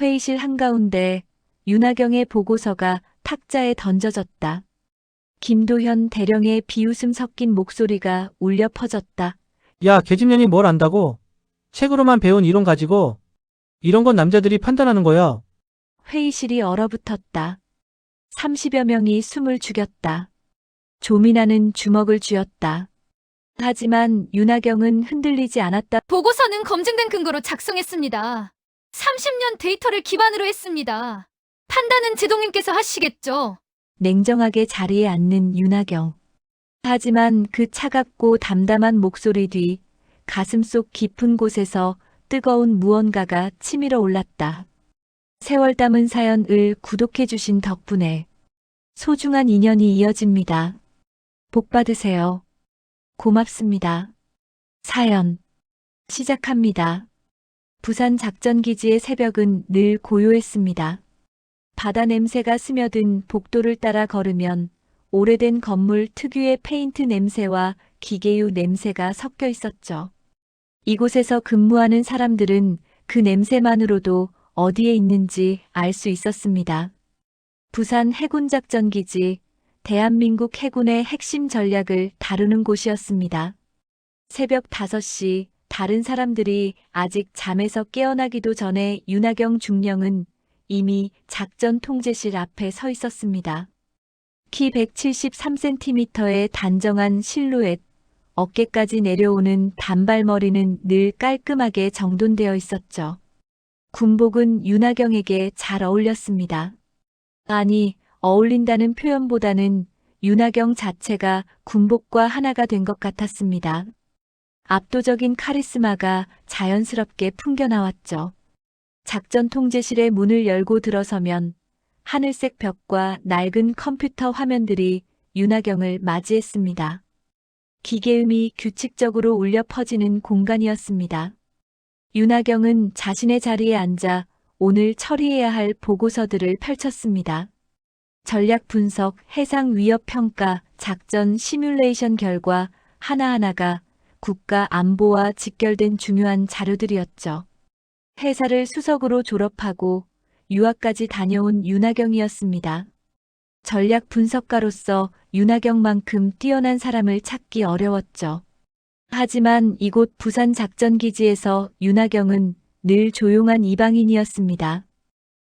회의실 한가운데 윤하경의 보고서가 탁자에 던져졌다. 김도현 대령의 비웃음 섞인 목소리가 울려 퍼졌다. 야, 계집년이 뭘 안다고? 책으로만 배운 이론 가지고 이런 건 남자들이 판단하는 거야. 회의실이 얼어붙었다. 30여 명이 숨을 죽였다. 조민아는 주먹을 쥐었다. 하지만 윤하경은 흔들리지 않았다. 보고서는 검증된 근거로 작성했습니다. 30년 데이터를 기반으로 했습니다. 판단은 제동님께서 하시겠죠? 냉정하게 자리에 앉는 윤하경. 하지만 그 차갑고 담담한 목소리 뒤 가슴속 깊은 곳에서 뜨거운 무언가가 치밀어 올랐다. 세월 담은 사연을 구독해주신 덕분에 소중한 인연이 이어집니다. 복 받으세요. 고맙습니다. 사연 시작합니다. 부산 작전기지의 새벽은 늘 고요했습니다. 바다 냄새가 스며든 복도를 따라 걸으면 오래된 건물 특유의 페인트 냄새와 기계유 냄새가 섞여 있었죠. 이곳에서 근무하는 사람들은 그 냄새만으로도 어디에 있는지 알 수 있었습니다. 부산 해군작전기지, 대한민국 해군의 핵심 전략을 다루는 곳이었습니다. 새벽 5시, 다른 사람들이 아직 잠에서 깨어나기도 전에 윤하경 중령은 이미 작전 통제실 앞에 서 있었습니다. 키 173cm의 단정한 실루엣, 어깨까지 내려오는 단발머리는 늘 깔끔하게 정돈되어 있었죠. 군복은 윤하경에게 잘 어울렸습니다. 아니, 어울린다는 표현보다는 윤하경 자체가 군복과 하나가 된 것 같았습니다. 압도적인 카리스마가 자연스럽게 풍겨나왔죠. 작전 통제실의 문을 열고 들어서면 하늘색 벽과 낡은 컴퓨터 화면들이 윤하경을 맞이했습니다. 기계음이 규칙적으로 울려 퍼지는 공간이었습니다. 윤하경은 자신의 자리에 앉아 오늘 처리해야 할 보고서들을 펼쳤습니다. 전략 분석, 해상 위협 평가, 작전 시뮬레이션 결과 하나하나가 국가 안보와 직결된 중요한 자료들이었죠. 회사를 수석으로 졸업하고 유학까지 다녀온 윤하경이었습니다. 전략 분석가로서 윤하경만큼 뛰어난 사람을 찾기 어려웠죠. 하지만 이곳 부산 작전기지에서 윤하경은 늘 조용한 이방인이었습니다.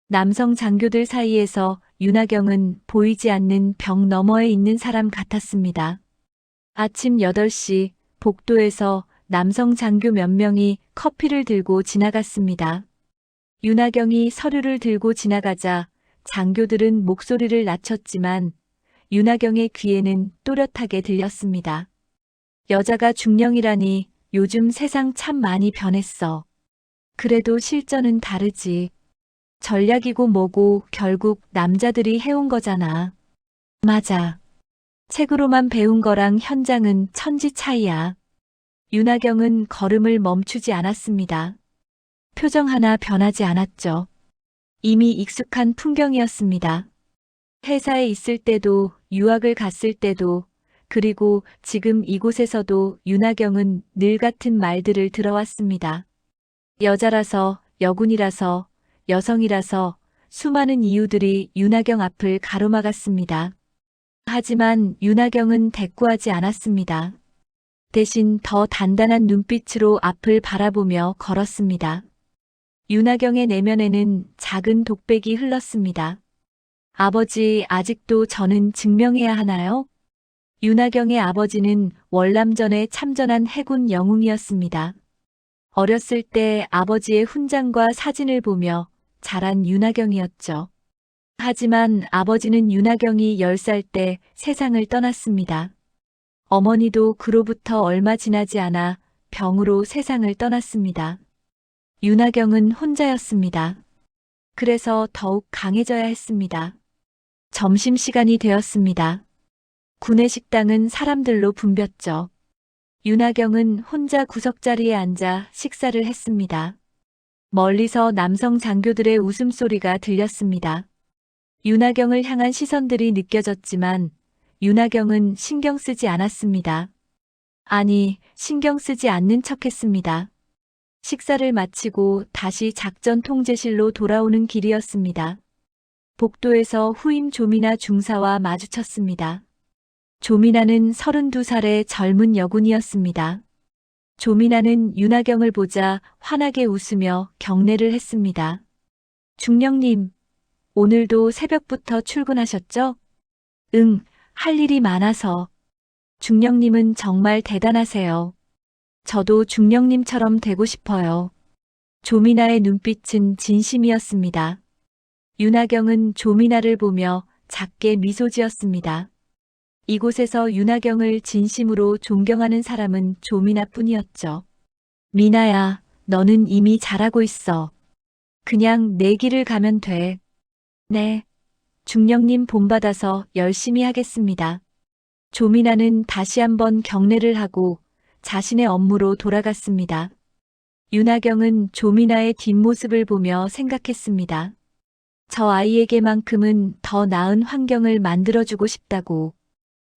남성 장교들 사이에서 윤하경은 보이지 않는 벽 너머에 있는 사람 같았습니다. 아침 8시 복도에서 남성 장교 몇 명이 커피를 들고 지나갔습니다. 윤하경이 서류를 들고 지나가자 장교들은 목소리를 낮췄지만 윤하경의 귀에는 또렷하게 들렸습니다. 여자가 중령이라니 요즘 세상 참 많이 변했어. 그래도 실전은 다르지. 전략이고 뭐고 결국 남자들이 해온 거잖아. 맞아. 책으로만 배운 거랑 현장은 천지 차이야. 윤하경은 걸음을 멈추지 않았습니다. 표정 하나 변하지 않았죠. 이미 익숙한 풍경이었습니다. 회사에 있을 때도, 유학을 갔을 때도, 그리고 지금 이곳에서도 윤하경은 늘 같은 말들을 들어왔습니다. 여자라서, 여군이라서, 여성이라서 수많은 이유들이 윤하경 앞을 가로막았습니다. 하지만 윤하경은 대꾸하지 않았습니다. 대신 더 단단한 눈빛으로 앞을 바라보며 걸었습니다. 윤하경의 내면에는 작은 독백이 흘렀습니다. 아버지, 아직도 저는 증명해야 하나요? 윤하경의 아버지는 월남전에 참전한 해군 영웅이었습니다. 어렸을 때 아버지의 훈장과 사진을 보며 자란 윤하경이었죠. 하지만 아버지는 윤하경이 10살 때 세상을 떠났습니다. 어머니도 그로부터 얼마 지나지 않아 병으로 세상을 떠났습니다. 윤하경은 혼자였습니다. 그래서 더욱 강해져야 했습니다. 점심시간이 되었습니다. 군의 식당은 사람들로 붐볐죠. 윤하경은 혼자 구석자리에 앉아 식사를 했습니다. 멀리서 남성 장교들의 웃음소리가 들렸습니다. 윤하경을 향한 시선들이 느껴졌지만 윤하경은 신경 쓰지 않았습니다. 아니, 신경 쓰지 않는 척 했습니다. 식사를 마치고 다시 작전 통제실로 돌아오는 길이었습니다. 복도에서 후임 조미나 중사와 마주쳤습니다. 조미나는 32살의 젊은 여군이었습니다. 조미나는 윤하경을 보자 환하게 웃으며 경례를 했습니다. 중령님, 오늘도 새벽부터 출근하셨죠? 응, 할 일이 많아서. 중령님은 정말 대단하세요. 저도 중령님처럼 되고 싶어요. 조미나의 눈빛은 진심이었습니다. 윤하경은 조미나를 보며 작게 미소 지었습니다. 이곳에서 윤하경을 진심으로 존경하는 사람은 조미나뿐이었죠. 미나야, 너는 이미 잘하고 있어. 그냥 내 길을 가면 돼. 네. 중령님 본받아서 열심히 하겠습니다. 조미나는 다시 한번 경례를 하고 자신의 업무로 돌아갔습니다. 윤하경은 조미나의 뒷모습을 보며 생각했습니다. 저 아이에게만큼은 더 나은 환경을 만들어주고 싶다고.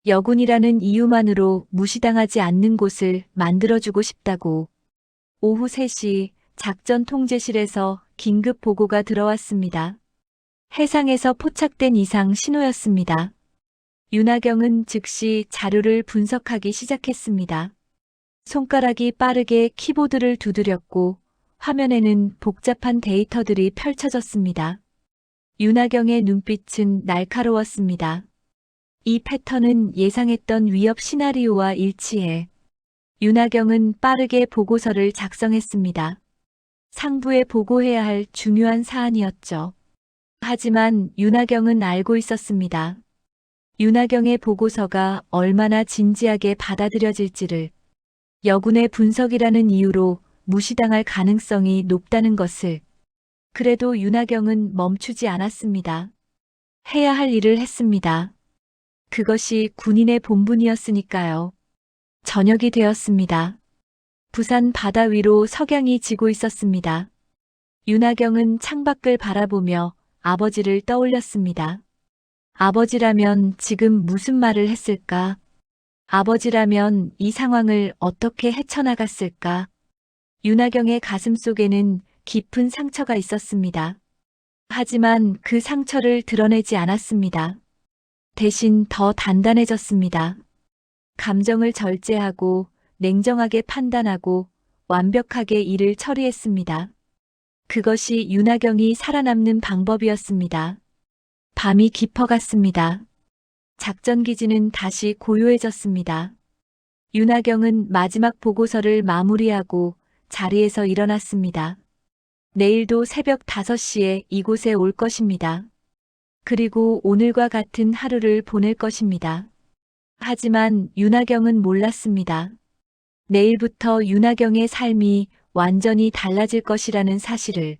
여군이라는 이유만으로 무시당하지 않는 곳을 만들어주고 싶다고. 오후 3시 작전 통제실에서 긴급 보고가 들어왔습니다. 해상에서 포착된 이상 신호였습니다. 윤하경은 즉시 자료를 분석하기 시작했습니다. 손가락이 빠르게 키보드를 두드렸고 화면에는 복잡한 데이터들이 펼쳐졌습니다. 윤하경의 눈빛은 날카로웠습니다. 이 패턴은 예상했던 위협 시나리오와 일치해. 윤하경은 빠르게 보고서를 작성했습니다. 상부에 보고해야 할 중요한 사안이었죠. 하지만 윤하경은 알고 있었습니다. 윤하경의 보고서가 얼마나 진지하게 받아들여질지를. 여군의 분석이라는 이유로 무시당할 가능성이 높다는 것을. 그래도 윤하경은 멈추지 않았습니다. 해야 할 일을 했습니다. 그것이 군인의 본분이었으니까요. 저녁이 되었습니다. 부산 바다 위로 석양이 지고 있었습니다. 윤하경은 창밖을 바라보며 아버지를 떠올렸습니다. 아버지라면 지금 무슨 말을 했을까? 아버지라면 이 상황을 어떻게 헤쳐나갔을까? 윤하경의 가슴 속에는 깊은 상처가 있었습니다. 하지만 그 상처를 드러내지 않았습니다. 대신 더 단단해졌습니다. 감정을 절제하고 냉정하게 판단하고 완벽하게 일을 처리했습니다. 그것이 윤하경이 살아남는 방법이었습니다. 밤이 깊어갔습니다. 작전기지는 다시 고요해졌습니다. 윤하경은 마지막 보고서를 마무리하고 자리에서 일어났습니다. 내일도 새벽 5시에 이곳에 올 것입니다. 그리고 오늘과 같은 하루를 보낼 것입니다. 하지만 윤하경은 몰랐습니다. 내일부터 윤하경의 삶이 완전히 달라질 것이라는 사실을.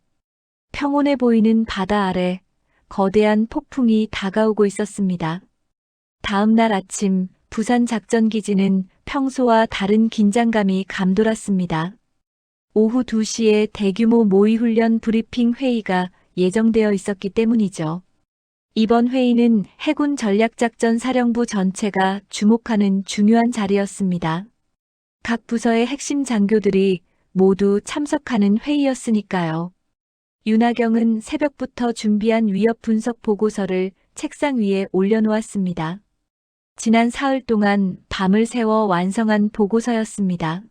평온해 보이는 바다 아래 거대한 폭풍이 다가오고 있었습니다. 다음 날 아침 부산 작전기지는 평소와 다른 긴장감이 감돌았습니다. 오후 2시에 대규모 모의훈련 브리핑 회의가 예정되어 있었기 때문이죠. 이번 회의는 해군 전략작전 사령부 전체가 주목하는 중요한 자리였습니다. 각 부서의 핵심 장교들이 모두 참석하는 회의였으니까요. 윤하경은 새벽부터 준비한 위협 분석 보고서를 책상 위에 올려놓았습니다. 지난 사흘 동안 밤을 새워 완성한 보고서였습니다.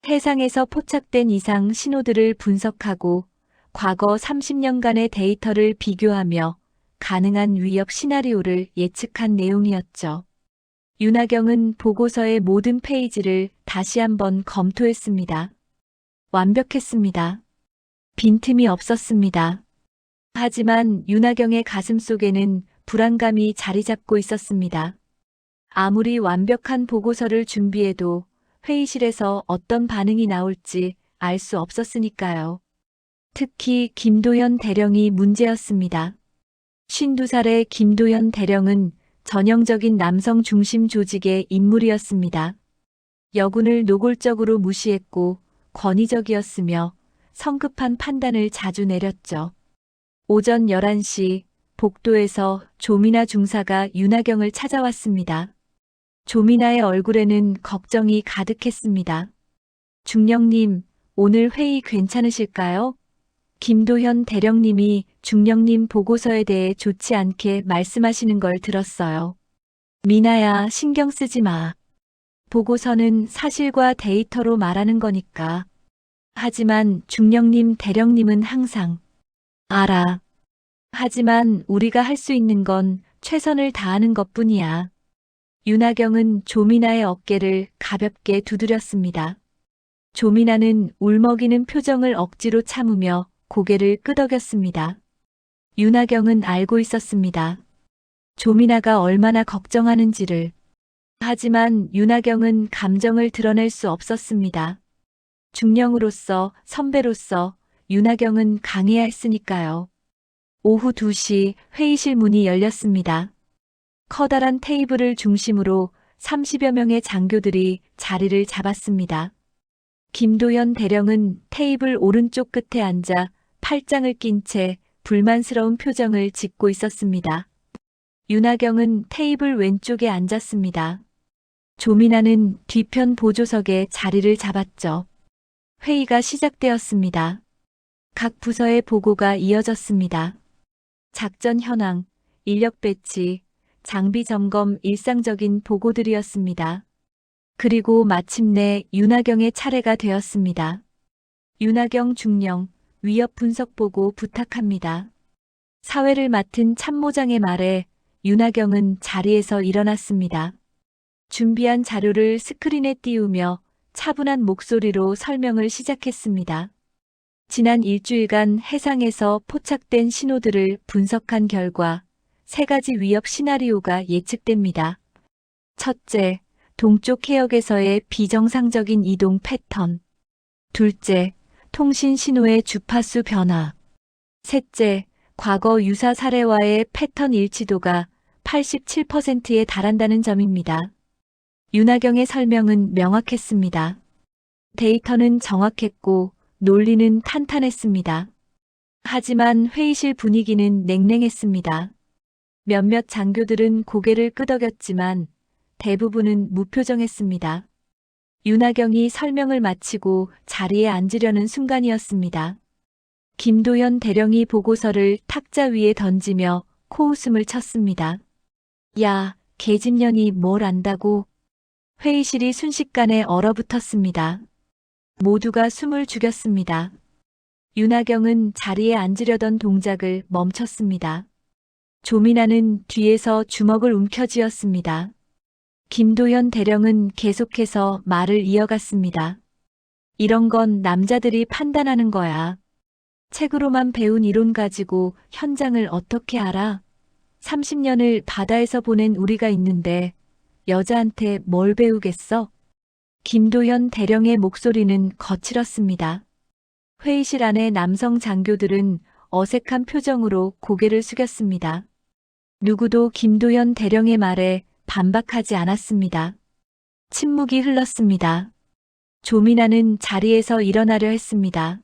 해상에서 포착된 이상 신호들을 분석하고 과거 30년간의 데이터를 비교하며 가능한 위협 시나리오를 예측한 내용이었죠. 윤하경은 보고서의 모든 페이지를 다시 한번 검토했습니다. 완벽했습니다. 빈틈이 없었습니다. 하지만 윤하경의 가슴 속에는 불안감이 자리 잡고 있었습니다. 아무리 완벽한 보고서를 준비해도 회의실에서 어떤 반응이 나올지 알 수 없었으니까요. 특히 김도현 대령이 문제였습니다. 52살의 김도현 대령은 전형적인 남성 중심 조직의 인물이었습니다. 여군을 노골적으로 무시했고 권위적이었으며 성급한 판단을 자주 내렸죠. 오전 11시 복도에서 조미나 중사가 윤하경을 찾아왔습니다. 조미나의 얼굴에는 걱정이 가득했습니다. 중령님, 오늘 회의 괜찮으실까요? 김도현 대령님이 중령님 보고서에 대해 좋지 않게 말씀하시는 걸 들었어요. 미나야, 신경 쓰지 마. 보고서는 사실과 데이터로 말하는 거니까. 하지만 중령님 대령님은 항상 알아. 하지만 우리가 할 수 있는 건 최선을 다하는 것뿐이야. 윤하경은 조미나의 어깨를 가볍게 두드렸습니다. 조미나는 울먹이는 표정을 억지로 참으며 고개를 끄덕였습니다. 윤하경은 알고 있었습니다. 조미나가 얼마나 걱정하는지를. 하지만 윤하경은 감정을 드러낼 수 없었습니다. 중령으로서, 선배로서 윤하경은 강해야 했으니까요. 오후 2시 회의실 문이 열렸습니다. 커다란 테이블을 중심으로 30여 명의 장교들이 자리를 잡았습니다. 김도현 대령은 테이블 오른쪽 끝에 앉아 팔짱을 낀 채 불만스러운 표정을 짓고 있었습니다. 윤하경은 테이블 왼쪽에 앉았습니다. 조미나는 뒤편 보조석에 자리를 잡았죠. 회의가 시작되었습니다. 각 부서의 보고가 이어졌습니다. 작전 현황, 인력 배치, 장비 점검 일상적인 보고들이었습니다. 그리고 마침내 윤하경의 차례가 되었습니다. 윤하경 중령, 위협 분석 보고 부탁합니다. 사회를 맡은 참모장의 말에 윤하경은 자리에서 일어났습니다. 준비한 자료를 스크린에 띄우며 차분한 목소리로 설명을 시작했습니다. 지난 일주일간 해상에서 포착된 신호들을 분석한 결과 3가지 위협 시나리오가 예측됩니다. 첫째, 동쪽 해역에서의 비정상적인 이동 패턴. 둘째, 통신 신호의 주파수 변화. 셋째, 과거 유사 사례와의 패턴 일치도가 87%에 달한다는 점입니다. 윤하경의 설명은 명확했습니다. 데이터는 정확했고 논리는 탄탄했습니다. 하지만 회의실 분위기는 냉랭했습니다. 몇몇 장교들은 고개를 끄덕였지만 대부분은 무표정했습니다. 윤하경이 설명을 마치고 자리에 앉으려는 순간이었습니다. 김도현 대령이 보고서를 탁자 위에 던지며 코웃음을 쳤습니다. 야, 계집년이 뭘 안다고. 회의실이 순식간에 얼어붙었습니다. 모두가 숨을 죽였습니다. 윤하경은 자리에 앉으려던 동작을 멈췄습니다. 조미나는 뒤에서 주먹을 움켜쥐었습니다. 김도현 대령은 계속해서 말을 이어갔습니다. 이런 건 남자들이 판단하는 거야. 책으로만 배운 이론 가지고 현장을 어떻게 알아? 30년을 바다에서 보낸 우리가 있는데 여자한테 뭘 배우겠어? 김도현 대령의 목소리는 거칠었습니다. 회의실 안의 남성 장교들은 어색한 표정으로 고개를 숙였습니다. 누구도 김도현 대령의 말에 반박하지 않았습니다. 침묵이 흘렀습니다. 조미나는 자리에서 일어나려 했습니다.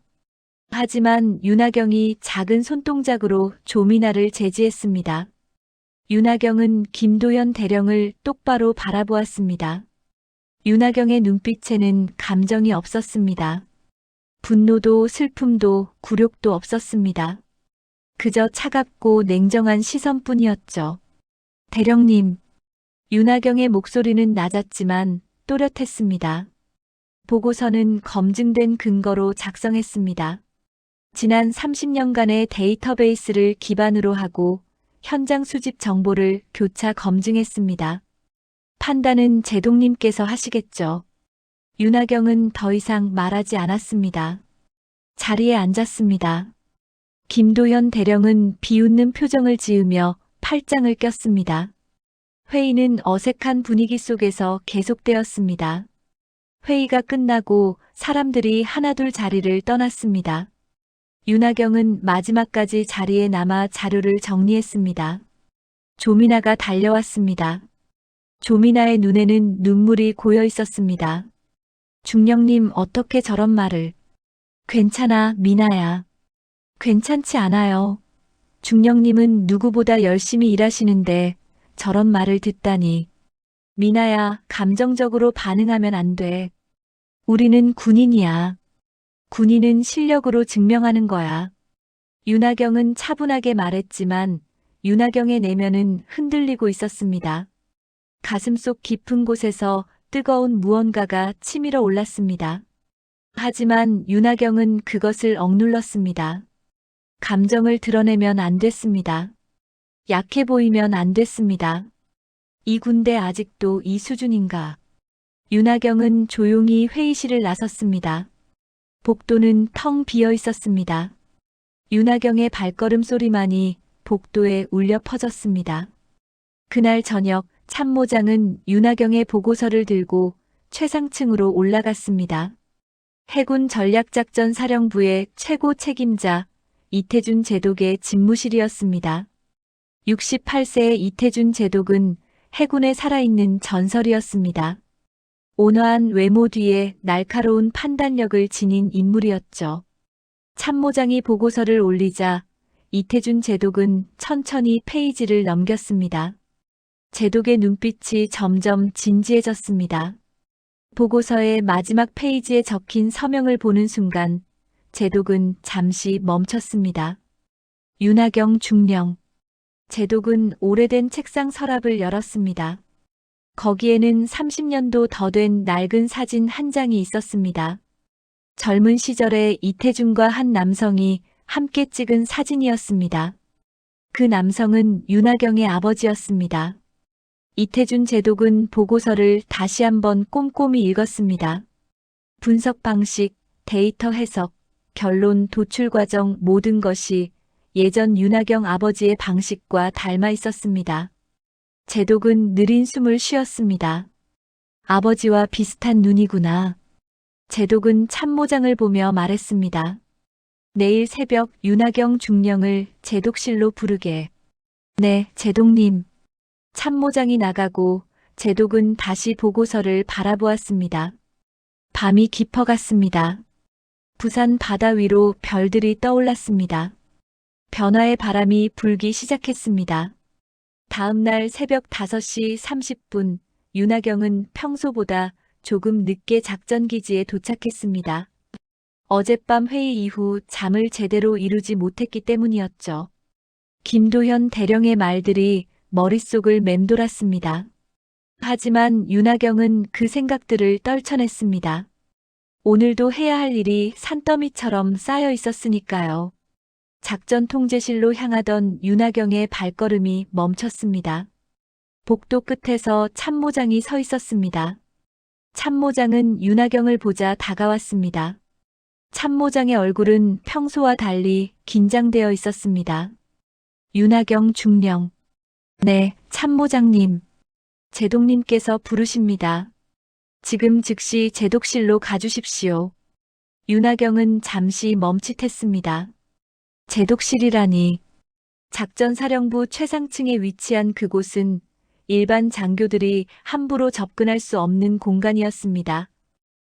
하지만 윤하경이 작은 손동작으로 조미나를 제지했습니다. 윤하경은 김도현 대령을 똑바로 바라보았습니다. 윤하경의 눈빛에는 감정이 없었습니다. 분노도 슬픔도 굴욕도 없었습니다. 그저 차갑고 냉정한 시선뿐이었죠. 대령님, 윤하경의 목소리는 낮았지만 또렷했습니다. 보고서는 검증된 근거로 작성했습니다. 지난 30년간의 데이터베이스를 기반으로 하고 현장 수집 정보를 교차 검증했습니다. 판단은 제동님께서 하시겠죠. 윤하경은 더 이상 말하지 않았습니다. 자리에 앉았습니다. 김도현 대령은 비웃는 표정을 지으며 팔짱을 꼈습니다. 회의는 어색한 분위기 속에서 계속되었습니다. 회의가 끝나고 사람들이 하나둘 자리를 떠났습니다. 윤하경은 마지막까지 자리에 남아 자료를 정리했습니다. 조미나가 달려왔습니다. 조미나의 눈에는 눈물이 고여 있었습니다. 중령님, 어떻게 저런 말을. 괜찮아, 미나야. 괜찮지 않아요. 중령님은 누구보다 열심히 일하시는데 저런 말을 듣다니. 미나야, 감정적으로 반응하면 안 돼. 우리는 군인이야. 군인은 실력으로 증명하는 거야. 윤하경은 차분하게 말했지만 윤하경의 내면은 흔들리고 있었습니다. 가슴속 깊은 곳에서 뜨거운 무언가가 치밀어 올랐습니다. 하지만 윤하경은 그것을 억눌렀습니다. 감정을 드러내면 안 됐습니다. 약해 보이면 안 됐습니다. 이 군대 아직도 이 수준인가? 윤하경은 조용히 회의실을 나섰습니다. 복도는 텅 비어 있었습니다. 윤하경의 발걸음 소리만이 복도에 울려 퍼졌습니다. 그날 저녁 참모장은 윤하경의 보고서를 들고 최상층으로 올라갔습니다. 해군 전략작전 사령부의 최고 책임자 이태준 제독의 집무실이었습니다. 68세의 이태준 제독은 해군에 살아있는 전설이었습니다. 온화한 외모 뒤에 날카로운 판단력을 지닌 인물이었죠. 참모장이 보고서를 올리자 이태준 제독은 천천히 페이지를 넘겼습니다. 제독의 눈빛이 점점 진지해졌습니다. 보고서의 마지막 페이지에 적힌 서명을 보는 순간 제독은 잠시 멈췄습니다. 윤하경 중령. 제독은 오래된 책상 서랍을 열었습니다. 거기에는 30년도 더 된 낡은 사진 한 장이 있었습니다. 젊은 시절에 이태준과 한 남성이 함께 찍은 사진이었습니다. 그 남성은 윤하경의 아버지였습니다. 이태준 제독은 보고서를 다시 한번 꼼꼼히 읽었습니다. 분석 방식, 데이터 해석, 결론, 도출 과정 모든 것이 예전 윤하경 아버지의 방식과 닮아 있었습니다. 제독은 느린 숨을 쉬었습니다. 아버지와 비슷한 눈이구나. 제독은 참모장을 보며 말했습니다. 내일 새벽 윤하경 중령을 제독실로 부르게. 네, 제독님. 참모장이 나가고 제독은 다시 보고서를 바라보았습니다. 밤이 깊어갔습니다. 부산 바다 위로 별들이 떠올랐습니다. 변화의 바람이 불기 시작했습니다. 다음 날 새벽 5시 30분, 윤하경은 평소보다 조금 늦게 작전기지에 도착했습니다. 어젯밤 회의 이후 잠을 제대로 이루지 못했기 때문이었죠. 김도현 대령의 말들이 머릿속을 맴돌았습니다. 하지만 윤하경은 그 생각들을 떨쳐냈습니다. 오늘도 해야 할 일이 산더미처럼 쌓여 있었으니까요. 작전 통제실로 향하던 윤하경의 발걸음이 멈췄습니다. 복도 끝에서 참모장이 서 있었습니다. 참모장은 윤하경을 보자 다가왔습니다. 참모장의 얼굴은 평소와 달리 긴장되어 있었습니다. 윤하경 중령. 네, 참모장님. 제독님께서 부르십니다. 지금 즉시 제독실로 가주십시오. 윤하경은 잠시 멈칫했습니다. 제독실이라니. 작전사령부 최상층에 위치한 그곳은 일반 장교들이 함부로 접근할 수 없는 공간이었습니다.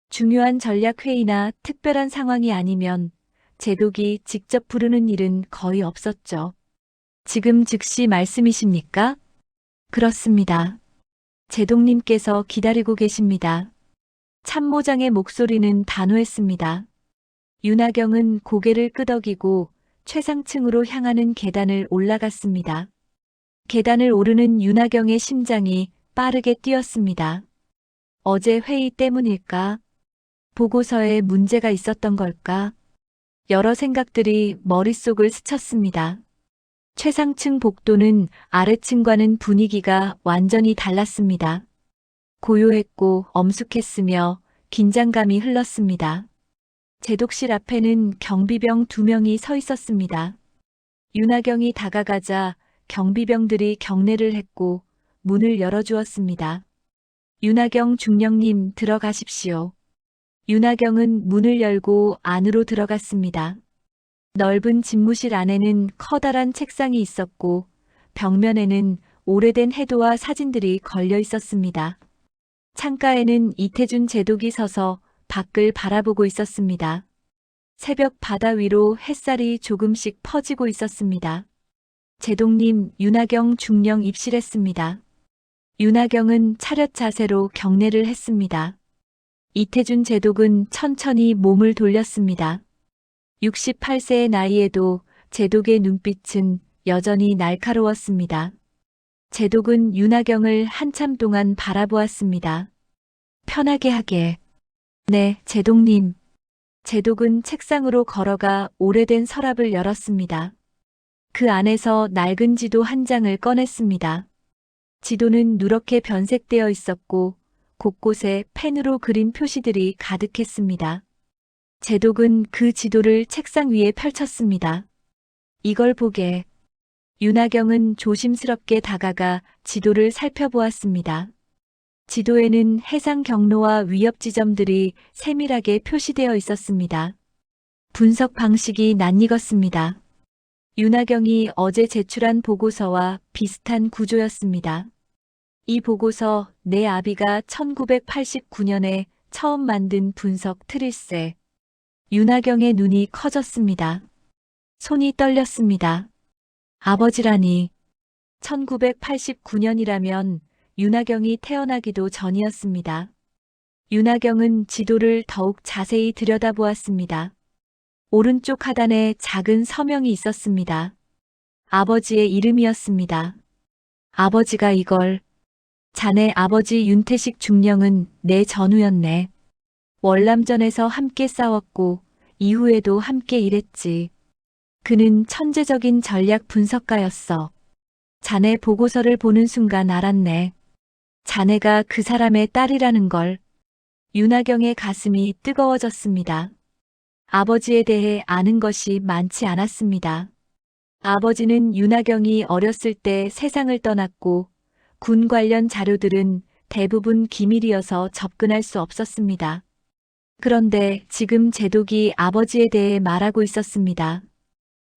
중요한 전략회의나 특별한 상황이 아니면 제독이 직접 부르는 일은 거의 없었죠. 지금 즉시 말씀이십니까? 그렇습니다. 제독님께서 기다리고 계십니다. 참모장의 목소리는 단호했습니다. 윤하경은 고개를 끄덕이고 최상층으로 향하는 계단을 올라갔습니다. 계단을 오르는 윤하경의 심장이 빠르게 뛰었습니다. 어제 회의 때문일까? 보고서에 문제가 있었던 걸까? 여러 생각들이 머릿속을 스쳤습니다. 최상층 복도는 아래층과는 분위기가 완전히 달랐습니다. 고요했고 엄숙했으며 긴장감이 흘렀습니다. 제독실 앞에는 경비병 2명이 서 있었습니다. 윤하경이 다가가자 경비병들이 경례를 했고 문을 열어주었습니다. 윤하경 중령님 들어가십시오. 윤하경은 문을 열고 안으로 들어갔습니다. 넓은 집무실 안에는 커다란 책상이 있었고 벽면에는 오래된 해도와 사진들이 걸려 있었습니다. 창가에는 이태준 제독이 서서 밖을 바라보고 있었습니다. 새벽 바다 위로 햇살이 조금씩 퍼지고 있었습니다. 제독님, 윤하경 중령 입실했습니다. 윤하경은 차렷 자세로 경례를 했습니다. 이태준 제독은 천천히 몸을 돌렸습니다. 68세의 나이에도 제독의 눈빛은 여전히 날카로웠습니다. 제독은 윤하경을 한참 동안 바라보았습니다. 편하게 하게. 네, 제독님. 제독은 책상으로 걸어가 오래된 서랍을 열었습니다. 그 안에서 낡은 지도 한 장을 꺼냈습니다. 지도는 누렇게 변색되어 있었고 곳곳에 펜으로 그린 표시들이 가득했습니다. 제독은 그 지도를 책상 위에 펼쳤습니다. 이걸 보게. 윤하경은 조심스럽게 다가가 지도를 살펴보았습니다. 지도에는 해상 경로와 위협 지점들이 세밀하게 표시되어 있었습니다. 분석 방식이 낯익었습니다. 윤하경이 어제 제출한 보고서와 비슷한 구조였습니다. 이 보고서 내 아비가 1989년에 처음 만든 분석 트릴세. 윤하경의 눈이 커졌습니다. 손이 떨렸습니다. 아버지라니. 1989년이라면 윤하경이 태어나기도 전이었습니다. 윤하경은 지도를 더욱 자세히 들여다보았습니다. 오른쪽 하단에 작은 서명이 있었습니다. 아버지의 이름이었습니다. 아버지가 이걸. 자네 아버지 윤태식 중령은 내 전우였네. 월남전에서 함께 싸웠고 이후에도 함께 일했지. 그는 천재적인 전략 분석가였어. 자네 보고서를 보는 순간 알았네. 자네가 그 사람의 딸이라는 걸. 윤하경의 가슴이 뜨거워졌습니다. 아버지에 대해 아는 것이 많지 않았습니다. 아버지는 윤하경이 어렸을 때 세상을 떠났고 군 관련 자료들은 대부분 기밀이어서 접근할 수 없었습니다. 그런데 지금 제독이 아버지에 대해 말하고 있었습니다.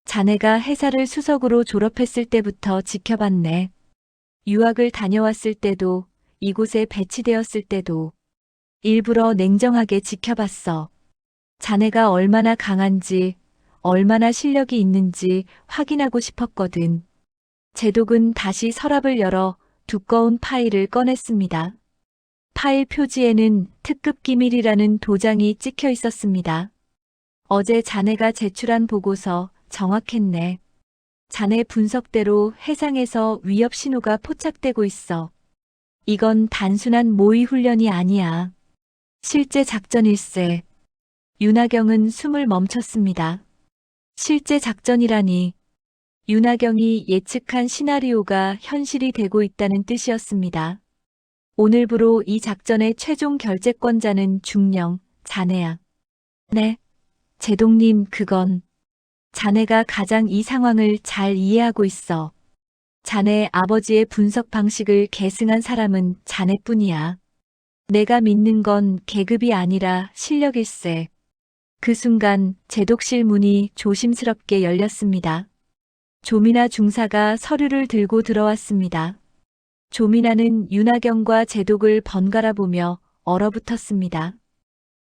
자네가 해사를 수석으로 졸업했을 때부터 지켜봤네. 유학을 다녀왔을 때도, 이곳에 배치되었을 때도 일부러 냉정하게 지켜봤어. 자네가 얼마나 강한지, 얼마나 실력이 있는지 확인하고 싶었거든. 제독은 다시 서랍을 열어 두꺼운 파일을 꺼냈습니다. 파일 표지에는 특급 기밀이라는 도장이 찍혀 있었습니다. 어제 자네가 제출한 보고서 정확했네. 자네 분석대로 해상에서 위협 신호가 포착되고 있어. 이건 단순한 모의 훈련이 아니야. 실제 작전일세. 윤하경은 숨을 멈췄습니다. 실제 작전이라니. 윤하경이 예측한 시나리오가 현실이 되고 있다는 뜻이었습니다. 오늘부로 이 작전의 최종 결재권자는 중령, 자네야. 네. 제독님, 그건. 자네가 가장 이 상황을 잘 이해하고 있어. 자네 아버지의 분석 방식을 계승한 사람은 자네뿐이야. 내가 믿는 건 계급이 아니라 실력일세. 그 순간 제독실 문이 조심스럽게 열렸습니다. 조민아 중사가 서류를 들고 들어왔습니다. 조민아는 윤하경과 제독을 번갈아 보며 얼어붙었습니다.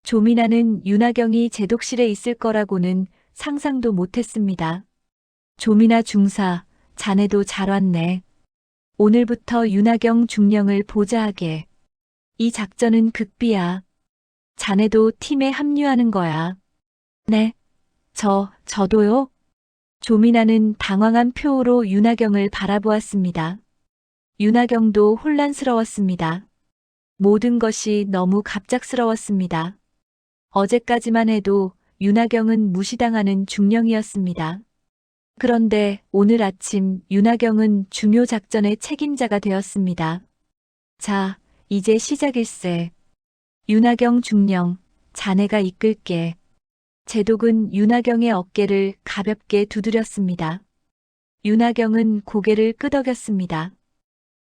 조민아는 윤하경이 제독실에 있을 거라고는 상상도 못했습니다. 조민아 중사, 자네도 잘 왔네. 오늘부터 윤하경 중령을 보좌하게. 이 작전은 극비야. 자네도 팀에 합류하는 거야. 네. 저도요? 조민아는 당황한 표호로 윤하경을 바라보았습니다. 윤하경도 혼란스러웠습니다. 모든 것이 너무 갑작스러웠습니다. 어제까지만 해도 윤하경은 무시당하는 중령이었습니다. 그런데 오늘 아침 윤하경은 중요 작전의 책임자가 되었습니다. 자, 이제 시작일세. 윤하경 중령, 자네가 이끌게. 제독은 윤하경의 어깨를 가볍게 두드렸습니다. 윤하경은 고개를 끄덕였습니다.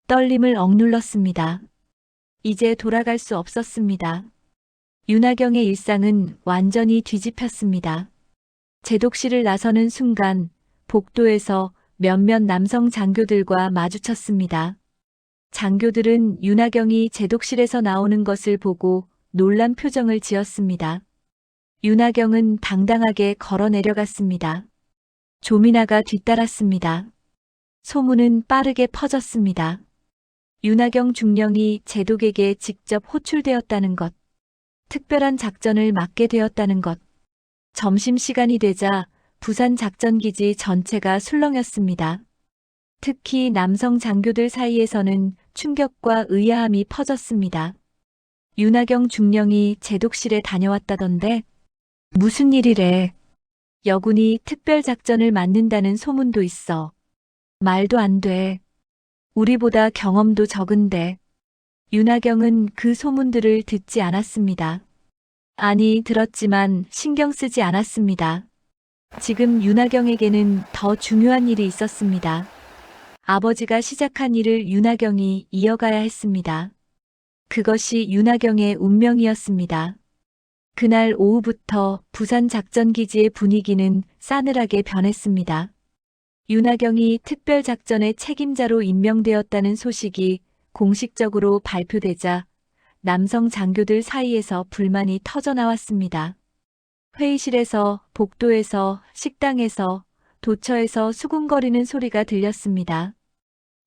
떨림을 억눌렀습니다. 이제 돌아갈 수 없었습니다. 윤하경의 일상은 완전히 뒤집혔습니다. 제독실을 나서는 순간 복도에서 몇몇 남성 장교들과 마주쳤습니다. 장교들은 윤하경이 제독실에서 나오는 것을 보고 놀란 표정을 지었습니다. 윤하경은 당당하게 걸어 내려갔습니다. 조민아가 뒤따랐습니다. 소문은 빠르게 퍼졌습니다. 윤하경 중령이 제독에게 직접 호출되었다는 것. 특별한 작전을 맡게 되었다는 것. 점심시간이 되자 부산 작전기지 전체가 술렁였습니다. 특히 남성 장교들 사이에서는 충격과 의아함이 퍼졌습니다. 윤하경 중령이 제독실에 다녀왔다던데 무슨 일이래? 여군이 특별작전을 맡는다는 소문도 있어. 말도 안 돼. 우리보다 경험도 적은데. 윤하경은 그 소문들을 듣지 않았습니다. 아니, 들었지만 신경 쓰지 않았습니다. 지금 윤하경에게는 더 중요한 일이 있었습니다. 아버지가 시작한 일을 윤하경이 이어가야 했습니다. 그것이 윤하경의 운명이었습니다. 그날 오후부터 부산 작전기지의 분위기는 싸늘하게 변했습니다. 윤하경이 특별작전의 책임자로 임명되었다는 소식이 공식적으로 발표되자 남성 장교들 사이에서 불만이 터져나왔습니다. 회의실에서, 복도에서, 식당에서, 도처에서 수군거리는 소리가 들렸습니다.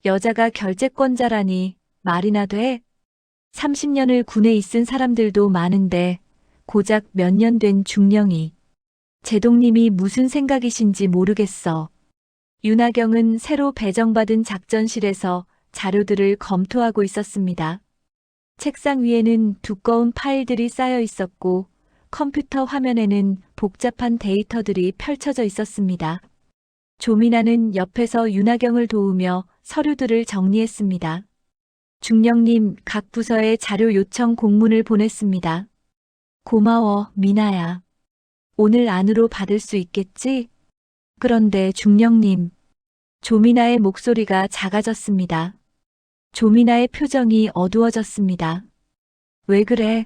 여자가 결재권자라니 말이나 돼? 30년을 군에 있은 사람들도 많은데 고작 몇 년 된 중령이. 제동님이 무슨 생각이신지 모르겠어. 윤하경은 새로 배정받은 작전실에서 자료들을 검토하고 있었습니다. 책상 위에는 두꺼운 파일들이 쌓여 있었고 컴퓨터 화면에는 복잡한 데이터들이 펼쳐져 있었습니다. 조민아는 옆에서 윤하경을 도우며 서류들을 정리했습니다. 중령님, 각 부서에 자료 요청 공문을 보냈습니다. 고마워, 미나야. 오늘 안으로 받을 수 있겠지? 그런데 중령님. 조민아의 목소리가 작아졌습니다. 조민아의 표정이 어두워졌습니다. 왜 그래?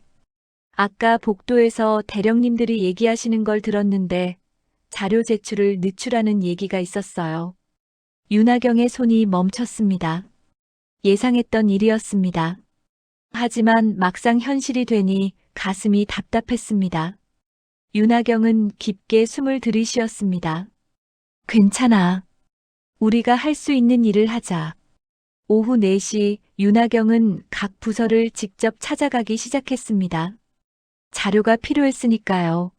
아까 복도에서 대령님들이 얘기하시는 걸 들었는데 자료 제출을 늦추라는 얘기가 있었어요. 윤하경의 손이 멈췄습니다. 예상했던 일이었습니다. 하지만 막상 현실이 되니 가슴이 답답했습니다. 윤하경은 깊게 숨을 들이쉬었습니다. 괜찮아. 우리가 할 수 있는 일을 하자. 오후 4시 윤하경은 각 부서를 직접 찾아가기 시작했습니다. 자료가 필요했으니까요.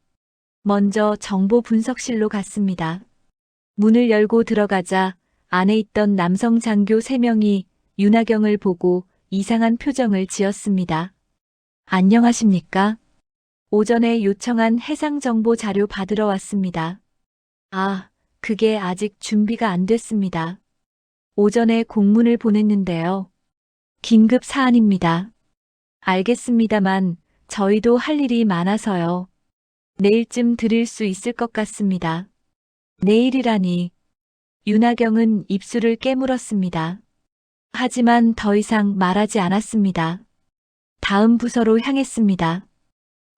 먼저 정보 분석실로 갔습니다. 문을 열고 들어가자 안에 있던 남성 장교 3명이 윤하경을 보고 이상한 표정을 지었습니다. 안녕하십니까? 오전에 요청한 해상정보 자료 받으러 왔습니다. 아, 그게 아직 준비가 안 됐습니다. 오전에 공문을 보냈는데요. 긴급 사안입니다. 알겠습니다만 저희도 할 일이 많아서요. 내일쯤 드릴 수 있을 것 같습니다. 내일이라니. 윤하경은 입술을 깨물었습니다. 하지만 더 이상 말하지 않았습니다. 다음 부서로 향했습니다.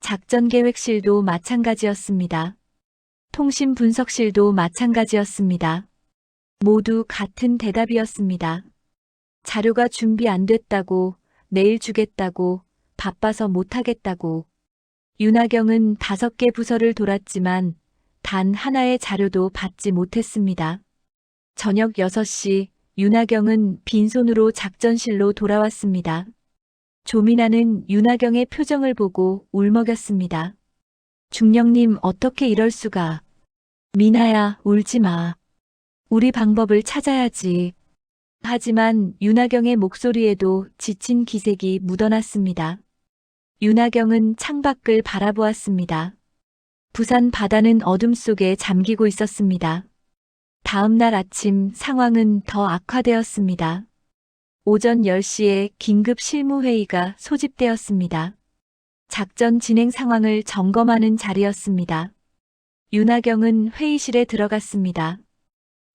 작전계획실도 마찬가지였습니다. 통신분석실도 마찬가지였습니다. 모두 같은 대답이었습니다. 자료가 준비 안 됐다고, 내일 주겠다고, 바빠서 못하겠다고. 윤하경은 5개 부서를 돌았지만 단 하나의 자료도 받지 못했습니다. 저녁 6시 윤하경은 빈손으로 작전실로 돌아왔습니다. 조민아는 윤하경의 표정을 보고 울먹였습니다. 중령님, 어떻게 이럴 수가. 미나야, 울지 마. 우리 방법을 찾아야지. 하지만 윤하경의 목소리에도 지친 기색이 묻어났습니다. 윤하경은 창밖을 바라보았습니다. 부산 바다는 어둠 속에 잠기고 있었습니다. 다음 날 아침 상황은 더 악화되었습니다. 오전 10시에 긴급 실무회의가 소집되었습니다. 작전 진행 상황을 점검하는 자리였습니다. 윤하경은 회의실에 들어갔습니다.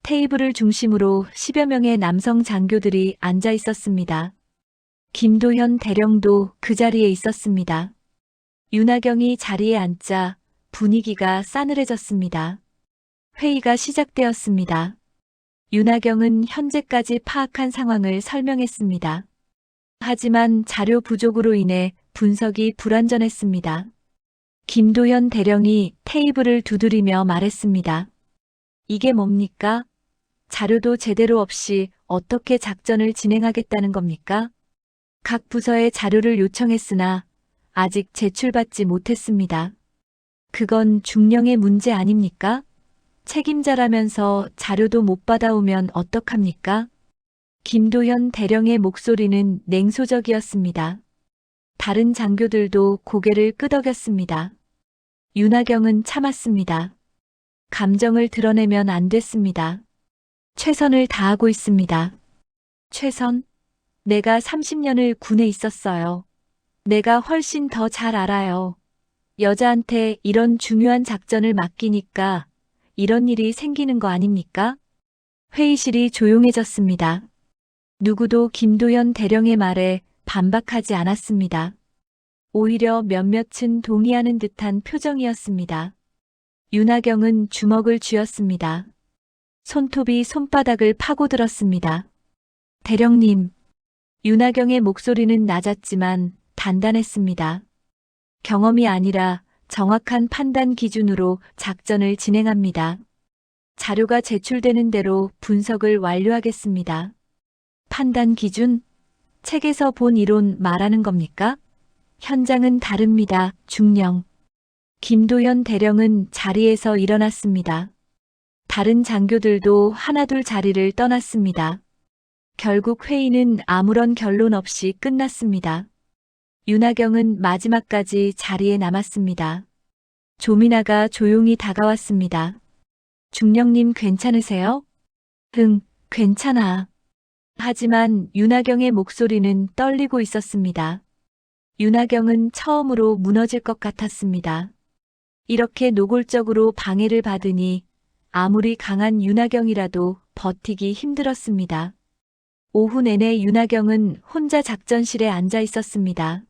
테이블을 중심으로 10여 명의 남성 장교들이 앉아 있었습니다. 김도현 대령도 그 자리에 있었습니다. 윤하경이 자리에 앉자 분위기가 싸늘해졌습니다. 회의가 시작되었습니다. 윤하경은 현재까지 파악한 상황을 설명했습니다. 하지만 자료 부족으로 인해 분석이 불완전했습니다. 김도현 대령이 테이블을 두드리며 말했습니다. 이게 뭡니까? 자료도 제대로 없이 어떻게 작전을 진행하겠다는 겁니까? 각 부서에 자료를 요청했으나 아직 제출받지 못했습니다. 그건 중령의 문제 아닙니까? 책임자라면서 자료도 못 받아오면 어떡합니까? 김도현 대령의 목소리는 냉소적이었습니다. 다른 장교들도 고개를 끄덕였습니다. 윤하경은 참았습니다. 감정을 드러내면 안 됐습니다. 최선을 다하고 있습니다. 최선? 내가 30년을 군에 있었어요. 내가 훨씬 더 잘 알아요. 여자한테 이런 중요한 작전을 맡기니까 이런 일이 생기는 거 아닙니까? 회의실이 조용해졌습니다. 누구도 김도현 대령의 말에 반박하지 않았습니다. 오히려 몇몇은 동의하는 듯한 표정이었습니다. 윤하경은 주먹을 쥐었습니다. 손톱이 손바닥을 파고들었습니다. 대령님. 윤하경의 목소리는 낮았지만 단단했습니다. 경험이 아니라 정확한 판단 기준으로 작전을 진행합니다. 자료가 제출되는 대로 분석을 완료하겠습니다. 판단 기준? 책에서 본 이론 말하는 겁니까? 현장은 다릅니다. 중령. 김도현 대령은 자리에서 일어났습니다. 다른 장교들도 하나둘 자리를 떠났습니다. 결국 회의는 아무런 결론 없이 끝났습니다. 윤하경은 마지막까지 자리에 남았습니다. 조민아가 조용히 다가왔습니다. 중령님 괜찮으세요? 응, 괜찮아. 하지만 윤하경의 목소리는 떨리고 있었습니다. 윤하경은 처음으로 무너질 것 같았습니다. 이렇게 노골적으로 방해를 받으니 아무리 강한 윤하경이라도 버티기 힘들었습니다. 오후 내내 윤하경은 혼자 작전실에 앉아 있었습니다.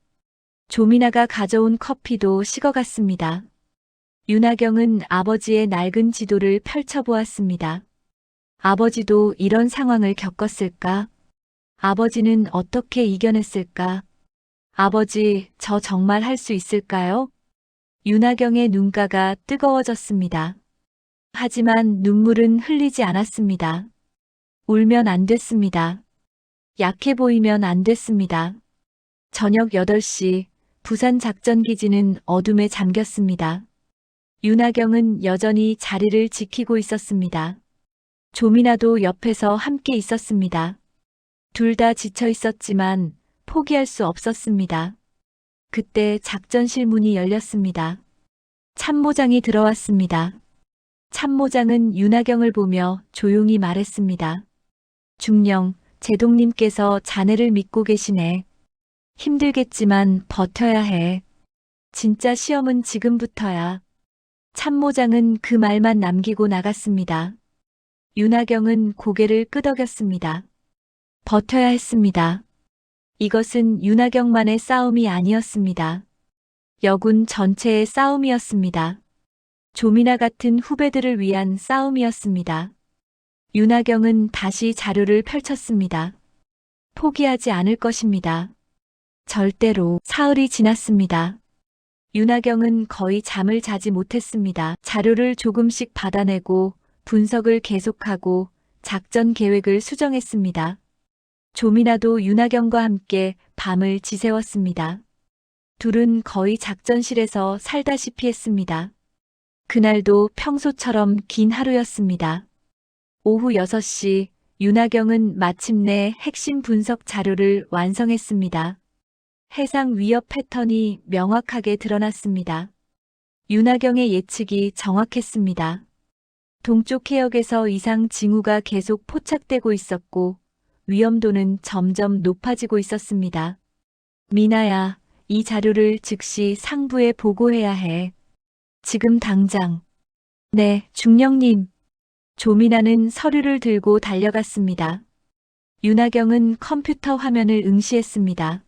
조민아가 가져온 커피도 식어갔습니다. 윤하경은 아버지의 낡은 지도를 펼쳐보았습니다. 아버지도 이런 상황을 겪었을까? 아버지는 어떻게 이겨냈을까? 아버지, 저 정말 할 수 있을까요? 윤하경의 눈가가 뜨거워졌습니다. 하지만 눈물은 흘리지 않았습니다. 울면 안 됐습니다. 약해 보이면 안 됐습니다. 저녁 8시 부산 작전기지는 어둠에 잠겼습니다. 윤하경은 여전히 자리를 지키고 있었습니다. 조민아도 옆에서 함께 있었습니다. 둘 다 지쳐 있었지만 포기할 수 없었습니다. 그때 작전실 문이 열렸습니다. 참모장이 들어왔습니다. 참모장은 윤하경을 보며 조용히 말했습니다. 중령, 제동님께서 자네를 믿고 계시네. 힘들겠지만 버텨야 해. 진짜 시험은 지금부터야. 참모장은 그 말만 남기고 나갔습니다. 윤하경은 고개를 끄덕였습니다. 버텨야 했습니다. 이것은 윤하경만의 싸움이 아니었습니다. 여군 전체의 싸움이었습니다. 조민아 같은 후배들을 위한 싸움이었습니다. 윤하경은 다시 자료를 펼쳤습니다. 포기하지 않을 것입니다. 절대로. 사흘이 지났습니다. 윤하경은 거의 잠을 자지 못했습니다. 자료를 조금씩 받아내고 분석을 계속하고 작전 계획을 수정했습니다. 조민아도 윤하경과 함께 밤을 지새웠습니다. 둘은 거의 작전실에서 살다시피 했습니다. 그날도 평소처럼 긴 하루였습니다. 오후 6시 윤하경은 마침내 핵심 분석 자료를 완성했습니다. 해상 위협 패턴이 명확하게 드러났습니다. 윤하경의 예측이 정확했습니다. 동쪽 해역에서 이상 징후가 계속 포착되고 있었고 위험도는 점점 높아지고 있었습니다. 미나야, 이 자료를 즉시 상부에 보고해야 해. 지금 당장. 네, 중령님. 조민아는 서류를 들고 달려갔습니다. 윤하경은 컴퓨터 화면을 응시했습니다.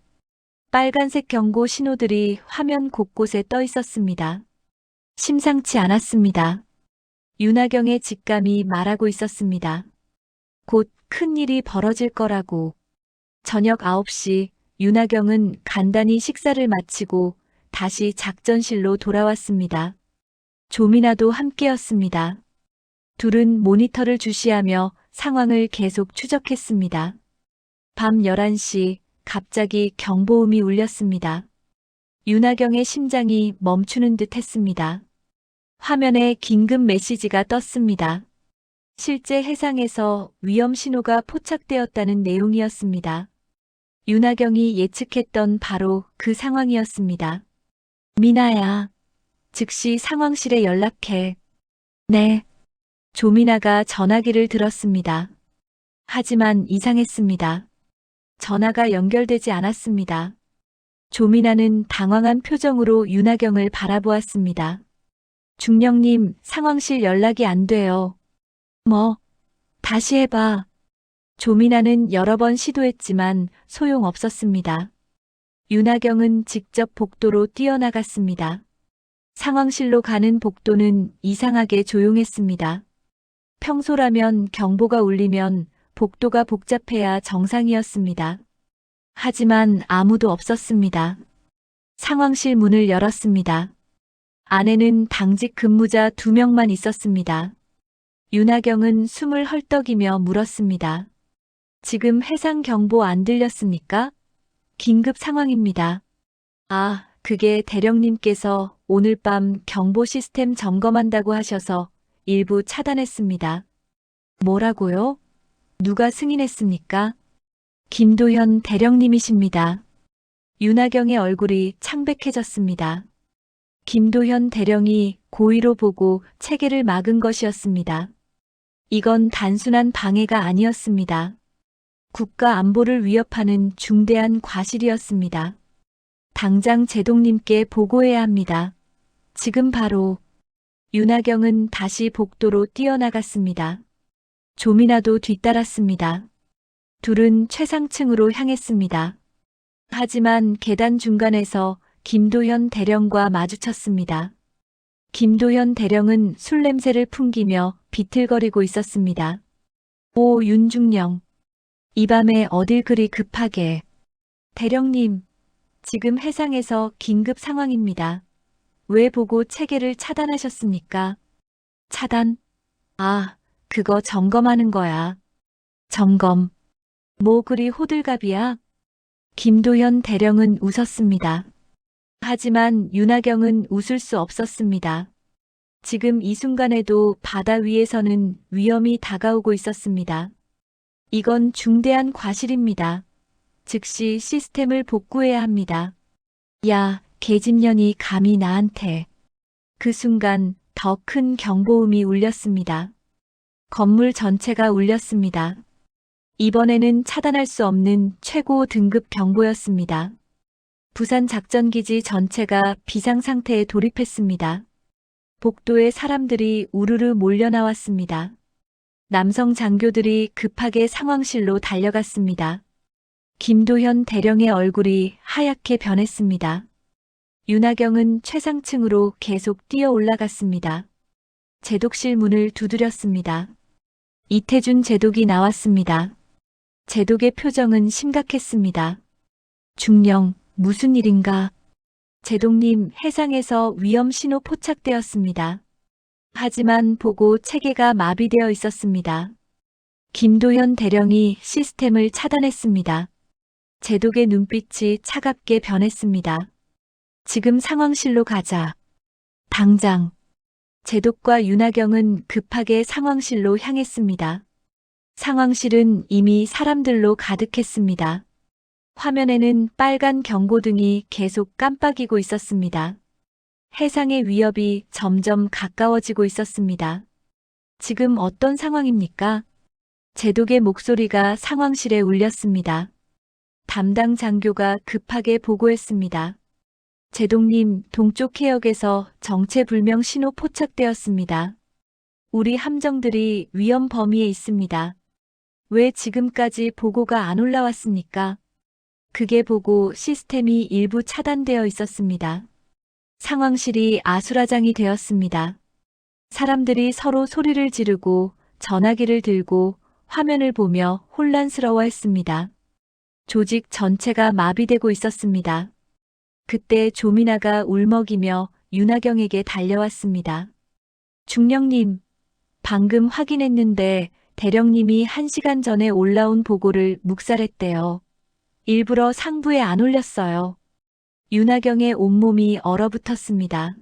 빨간색 경고 신호들이 화면 곳곳에 떠 있었습니다. 심상치 않았습니다. 윤하경의 직감이 말하고 있었습니다. 곧 큰일이 벌어질 거라고. 저녁 9시 윤하경은 간단히 식사를 마치고 다시 작전실로 돌아왔습니다. 조민아도 함께였습니다. 둘은 모니터를 주시하며 상황을 계속 추적했습니다. 밤 11시 갑자기 경보음이 울렸습니다. 윤하경의 심장이 멈추는 듯 했습니다. 화면에 긴급 메시지가 떴습니다. 실제 해상에서 위험 신호가 포착되었다는 내용이었습니다. 윤하경이 예측했던 바로 그 상황이었습니다. 미나야, 즉시 상황실에 연락해. 네. 조미나가 전화기를 들었습니다. 하지만 이상했습니다. 전화가 연결되지 않았습니다. 조미나는 당황한 표정으로 윤하경을 바라보았습니다. 중령님, 상황실 연락이 안 돼요. 뭐? 다시 해봐. 조미나는 여러 번 시도했지만 소용없었습니다. 윤하경은 직접 복도로 뛰어나갔습니다. 상황실로 가는 복도는 이상하게 조용했습니다. 평소라면 경보가 울리면 복도가 복잡해야 정상이었습니다. 하지만 아무도 없었습니다. 상황실 문을 열었습니다. 안에는 당직 근무자 2명만 있었습니다. 윤하경은 숨을 헐떡이며 물었습니다. 지금 해상 경보 안 들렸습니까? 긴급 상황입니다. 아, 그게 대령님께서 오늘 밤 경보 시스템 점검한다고 하셔서 일부 차단했습니다. 뭐라고요? 누가 승인했습니까? 김도현 대령님이십니다. 윤하경의 얼굴이 창백해졌습니다. 김도현 대령이 고의로 보고 체계를 막은 것이었습니다. 이건 단순한 방해가 아니었습니다. 국가 안보를 위협하는 중대한 과실이었습니다. 당장 제동님께 보고해야 합니다. 지금 바로. 윤하경은 다시 복도로 뛰어나갔습니다. 조미나도 뒤따랐습니다. 둘은 최상층으로 향했습니다. 하지만 계단 중간에서 김도현 대령과 마주쳤습니다. 김도현 대령은 술 냄새를 풍기며 비틀거리고 있었습니다. 오, 윤중령. 이 밤에 어딜 그리 급하게. 대령님, 지금 해상에서 긴급 상황입니다. 왜 보고 체계를 차단하셨습니까? 차단? 아, 그거 점검하는 거야. 점검. 뭐 그리 호들갑이야? 김도현 대령은 웃었습니다. 하지만 윤하경은 웃을 수 없었습니다. 지금 이 순간에도 바다 위에서는 위험이 다가오고 있었습니다. 이건 중대한 과실입니다. 즉시 시스템을 복구해야 합니다. 야, 계집년이 감히 나한테. 그 순간 더 큰 경보음이 울렸습니다. 건물 전체가 울렸습니다. 이번에는 차단할 수 없는 최고 등급 경보였습니다. 부산 작전기지 전체가 비상 상태에 돌입했습니다. 복도에 사람들이 우르르 몰려 나왔습니다. 남성 장교들이 급하게 상황실로 달려갔습니다. 김도현 대령의 얼굴이 하얗게 변했습니다. 윤하경은 최상층으로 계속 뛰어 올라갔습니다. 제독실 문을 두드렸습니다. 이태준 제독이 나왔습니다. 제독의 표정은 심각했습니다. 중령, 무슨 일인가? 제독님, 해상에서 위험 신호 포착되었습니다. 하지만 보고 체계가 마비되어 있었습니다. 김도현 대령이 시스템을 차단했습니다. 제독의 눈빛이 차갑게 변했습니다. 지금 상황실로 가자. 당장. 제독과 윤하경은 급하게 상황실로 향했습니다. 상황실은 이미 사람들로 가득했습니다. 화면에는 빨간 경고등이 계속 깜빡이고 있었습니다. 해상의 위협이 점점 가까워지고 있었습니다. 지금 어떤 상황입니까? 제독의 목소리가 상황실에 울렸습니다. 담당 장교가 급하게 보고했습니다. 제독님, 동쪽 해역에서 정체불명 신호 포착되었습니다. 우리 함정들이 위험 범위에 있습니다. 왜 지금까지 보고가 안 올라왔습니까? 그게 보고 시스템이 일부 차단되어 있었습니다. 상황실이 아수라장이 되었습니다. 사람들이 서로 소리를 지르고 전화기를 들고 화면을 보며 혼란스러워했습니다. 조직 전체가 마비되고 있었습니다. 그때 조미나가 울먹이며 윤하경에게 달려왔습니다. 중령님, 방금 확인했는데 대령님이 1시간 전에 올라온 보고를 묵살했대요. 일부러 상부에 안 올렸어요. 윤하경의 온몸이 얼어붙었습니다.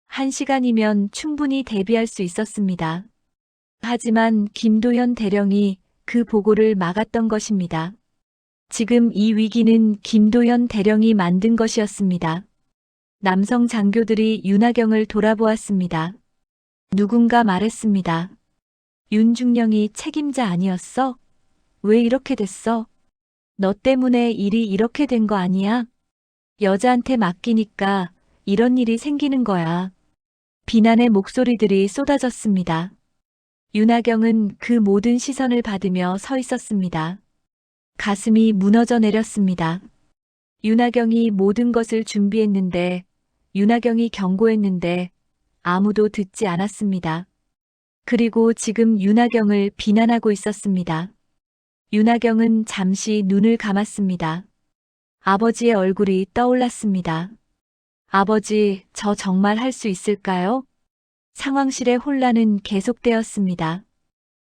1시간이면 충분히 대비할 수 있었습니다. 하지만 김도현 대령이 그 보고를 막았던 것입니다. 지금 이 위기는 김도현 대령이 만든 것이었습니다. 남성 장교들이 윤하경을 돌아보았습니다. 누군가 말했습니다. 윤중령이 책임자 아니었어? 왜 이렇게 됐어? 너 때문에 일이 이렇게 된 거 아니야? 여자한테 맡기니까 이런 일이 생기는 거야. 비난의 목소리들이 쏟아졌습니다. 윤하경은 그 모든 시선을 받으며 서 있었습니다. 가슴이 무너져 내렸습니다. 윤하경이 모든 것을 준비했는데, 윤하경이 경고했는데 아무도 듣지 않았습니다. 그리고 지금 윤하경을 비난하고 있었습니다. 윤하경은 잠시 눈을 감았습니다. 아버지의 얼굴이 떠올랐습니다. 아버지, 저 정말 할 수 있을까요? 상황실의 혼란은 계속되었습니다.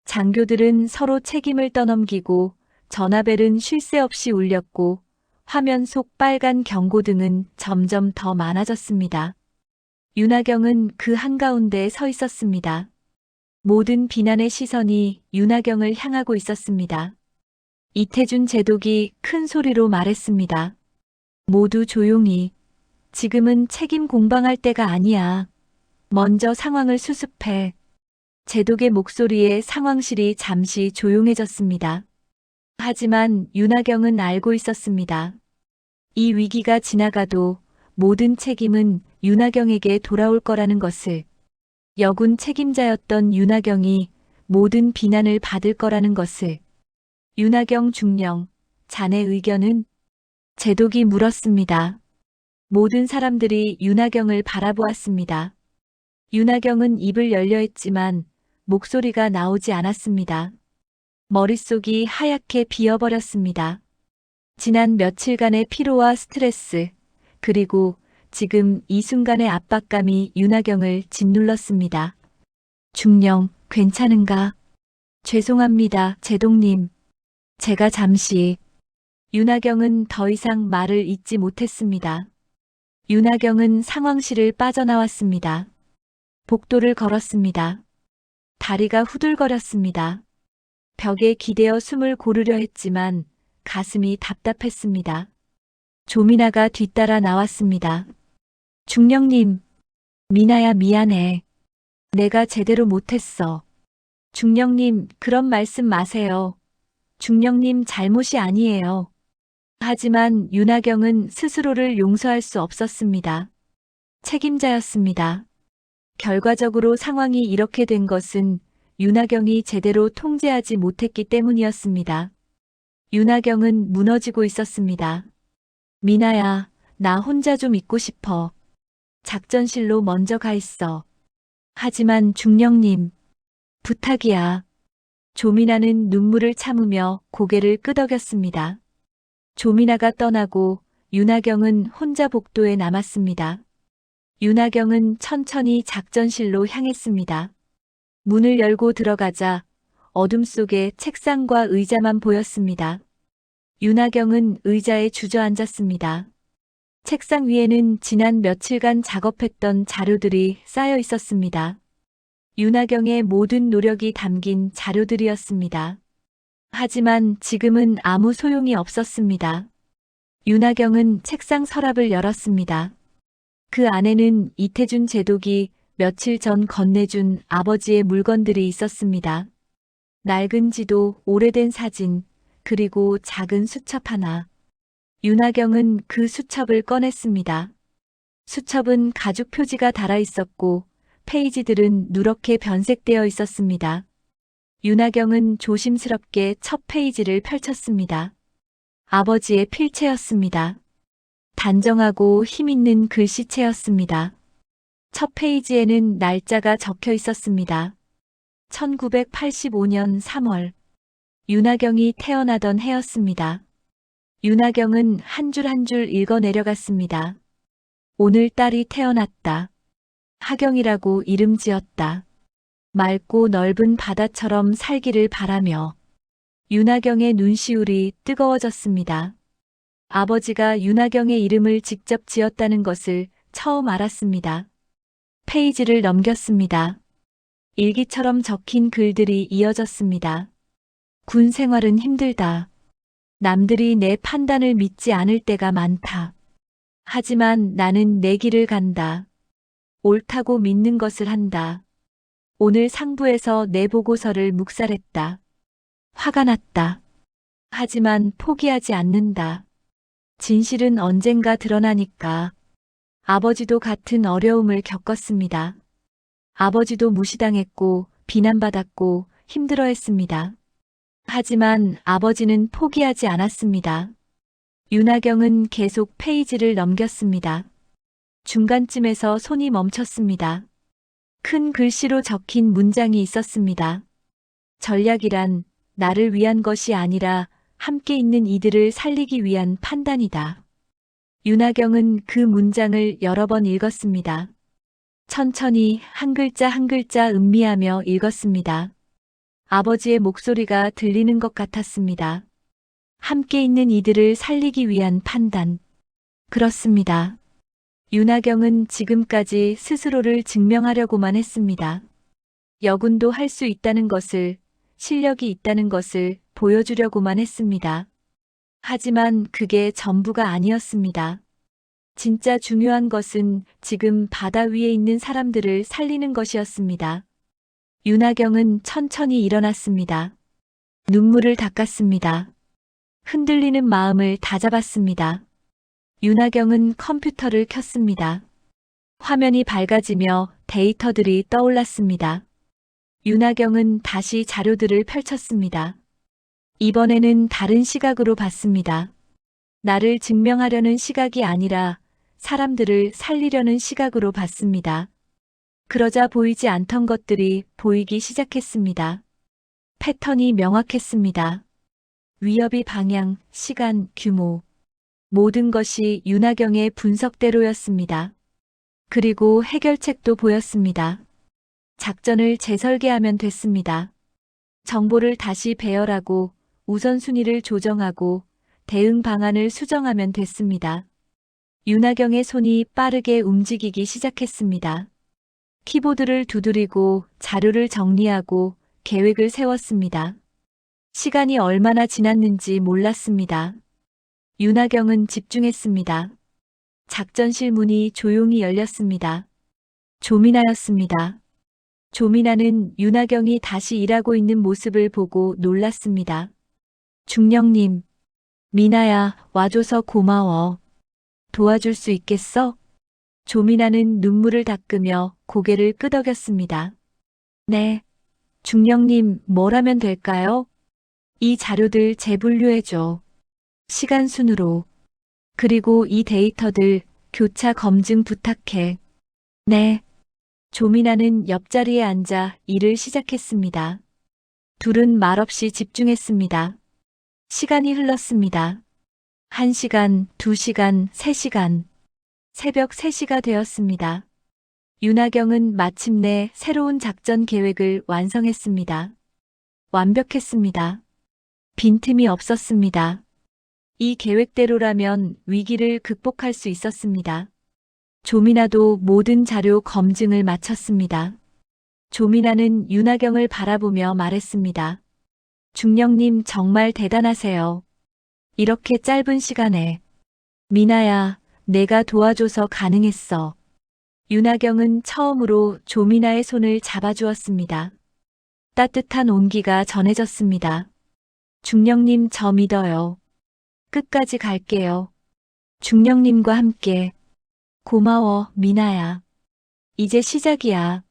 장교들은 서로 책임을 떠넘기고 전화벨은 쉴 새 없이 울렸고 화면 속 빨간 경고등은 점점 더 많아졌습니다. 윤하경은 그 한가운데에 서 있었습니다. 모든 비난의 시선이 윤하경을 향하고 있었습니다. 이태준 제독이 큰 소리로 말했습니다. 모두 조용히. 지금은 책임 공방할 때가 아니야. 먼저 상황을 수습해. 제독의 목소리에 상황실이 잠시 조용해졌습니다. 하지만 윤하경은 알고 있었습니다. 이 위기가 지나가도 모든 책임은 윤하경에게 돌아올 거라는 것을, 여군 책임자였던 윤하경이 모든 비난을 받을 거라는 것을. 윤하경 중령, 자네 의견은? 제독이 물었습니다. 모든 사람들이 윤하경을 바라보았습니다. 윤하경은 입을 열려 했지만 목소리가 나오지 않았습니다. 머릿속이 하얗게 비어버렸습니다. 지난 며칠간의 피로와 스트레스, 그리고 지금 이 순간의 압박감이 윤하경을 짓눌렀습니다. 중령, 괜찮은가? 죄송합니다, 제독님. 제가 잠시. 윤하경은 더 이상 말을 잇지 못했습니다. 윤하경은 상황실을 빠져나왔습니다. 복도를 걸었습니다. 다리가 후들거렸습니다. 벽에 기대어 숨을 고르려 했지만 가슴이 답답했습니다. 조민아가 뒤따라 나왔습니다. 중령님, 미나야 미안해. 내가 제대로 못했어. 중령님, 그런 말씀 마세요. 중령님 잘못이 아니에요. 하지만 윤하경은 스스로를 용서할 수 없었습니다. 책임자였습니다. 결과적으로 상황이 이렇게 된 것은 윤하경이 제대로 통제하지 못했기 때문이었습니다. 윤하경은 무너지고 있었습니다. 미나야, 나 혼자 좀 있고 싶어. 작전실로 먼저 가 있어. 하지만 중령님, 부탁이야. 조민아는 눈물을 참으며 고개를 끄덕였습니다. 조민아가 떠나고 윤하경은 혼자 복도에 남았습니다. 윤하경은 천천히 작전실로 향했습니다. 문을 열고 들어가자 어둠 속에 책상과 의자만 보였습니다. 윤하경은 의자에 주저앉았습니다. 책상 위에는 지난 며칠간 작업했던 자료들이 쌓여 있었습니다. 윤하경의 모든 노력이 담긴 자료들이었습니다. 하지만 지금은 아무 소용이 없었습니다. 윤하경은 책상 서랍을 열었습니다. 그 안에는 이태준 제독이 며칠 전 건네준 아버지의 물건들이 있었습니다. 낡은 지도, 오래된 사진, 그리고 작은 수첩 하나. 윤하경은 그 수첩을 꺼냈습니다. 수첩은 가죽 표지가 달아 있었고 페이지들은 누렇게 변색되어 있었습니다. 윤하경은 조심스럽게 첫 페이지를 펼쳤습니다. 아버지의 필체였습니다. 단정하고 힘있는 글씨체였습니다. 첫 페이지에는 날짜가 적혀 있었습니다. 1985년 3월. 윤하경이 태어나던 해였습니다. 윤하경은 한 줄 한 줄 읽어 내려갔습니다. 오늘 딸이 태어났다. 하경이라고 이름 지었다. 맑고 넓은 바다처럼 살기를 바라며. 윤하경의 눈시울이 뜨거워졌습니다. 아버지가 윤하경의 이름을 직접 지었다는 것을 처음 알았습니다. 페이지를 넘겼습니다. 일기처럼 적힌 글들이 이어졌습니다. 군 생활은 힘들다. 남들이 내 판단을 믿지 않을 때가 많다. 하지만 나는 내 길을 간다. 옳다고 믿는 것을 한다. 오늘 상부에서 내 보고서를 묵살했다. 화가 났다. 하지만 포기하지 않는다. 진실은 언젠가 드러나니까. 아버지도 같은 어려움을 겪었습니다. 아버지도 무시당했고 비난받았고 힘들어했습니다. 하지만 아버지는 포기하지 않았습니다. 윤하경은 계속 페이지를 넘겼습니다. 중간쯤에서 손이 멈췄습니다. 큰 글씨로 적힌 문장이 있었습니다. 전략이란 나를 위한 것이 아니라 함께 있는 이들을 살리기 위한 판단이다. 윤하경은 그 문장을 여러 번 읽었습니다. 천천히 한 글자 한 글자 음미하며 읽었습니다. 아버지의 목소리가 들리는 것 같았습니다. 함께 있는 이들을 살리기 위한 판단. 그렇습니다. 윤하경은 지금까지 스스로를 증명하려고만 했습니다. 여군도 할 수 있다는 것을, 실력이 있다는 것을 보여주려고만 했습니다. 하지만 그게 전부가 아니었습니다. 진짜 중요한 것은 지금 바다 위에 있는 사람들을 살리는 것이었습니다. 윤하경은 천천히 일어났습니다. 눈물을 닦았습니다. 흔들리는 마음을 다잡았습니다. 윤하경은 컴퓨터를 켰습니다. 화면이 밝아지며 데이터들이 떠올랐습니다. 윤하경은 다시 자료들을 펼쳤습니다. 이번에는 다른 시각으로 봤습니다. 나를 증명하려는 시각이 아니라 사람들을 살리려는 시각으로 봤습니다. 그러자 보이지 않던 것들이 보이기 시작했습니다. 패턴이 명확했습니다. 위협의 방향, 시간, 규모. 모든 것이 윤하경의 분석대로였습니다. 그리고 해결책도 보였습니다. 작전을 재설계하면 됐습니다. 정보를 다시 배열하고 우선순위를 조정하고 대응 방안을 수정하면 됐습니다. 윤하경의 손이 빠르게 움직이기 시작했습니다. 키보드를 두드리고 자료를 정리하고 계획을 세웠습니다. 시간이 얼마나 지났는지 몰랐습니다. 윤하경은 집중했습니다. 작전실 문이 조용히 열렸습니다. 조민아였습니다. 조민아는 윤하경이 다시 일하고 있는 모습을 보고 놀랐습니다. 중령님, 미나야, 와줘서 고마워. 도와줄 수 있겠어? 조민아는 눈물을 닦으며 고개를 끄덕였습니다. 네. 중령님, 뭘 하면 될까요? 이 자료들 재분류해줘. 시간 순으로. 그리고 이 데이터들 교차 검증 부탁해. 네. 조민아는 옆자리에 앉아 일을 시작했습니다. 둘은 말없이 집중했습니다. 시간이 흘렀습니다. 1시간, 2시간, 3시간. 새벽 3시가 되었습니다. 윤하경은 마침내 새로운 작전 계획을 완성했습니다. 완벽했습니다. 빈틈이 없었습니다. 이 계획대로라면 위기를 극복할 수 있었습니다. 조민아도 모든 자료 검증을 마쳤습니다. 조민아는 윤하경을 바라보며 말했습니다. 중령님 정말 대단하세요. 이렇게 짧은 시간에. 미나야, 내가 도와줘서 가능했어. 윤하경은 처음으로 조민아의 손을 잡아주었습니다. 따뜻한 온기가 전해졌습니다. 중령님 저 믿어요. 끝까지 갈게요. 중령님과 함께. 고마워, 미나야. 이제 시작이야.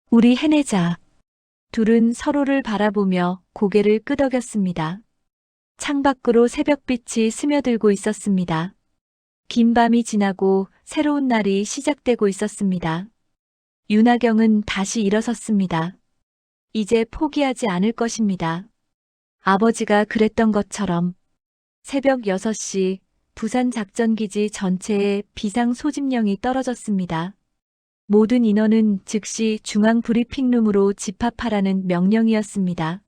우리 해내자. 둘은 서로를 바라보며 고개를 끄덕였습니다. 창밖으로 새벽빛이 스며들고 있었습니다. 긴 밤이 지나고 새로운 날이 시작되고 있었습니다. 윤하경은 다시 일어섰습니다. 이제 포기하지 않을 것입니다. 아버지가 그랬던 것처럼. 새벽 6시 부산 작전기지 전체에 비상 소집령이 떨어졌습니다. 모든 인원은 즉시 중앙 브리핑룸으로 집합하라는 명령이었습니다.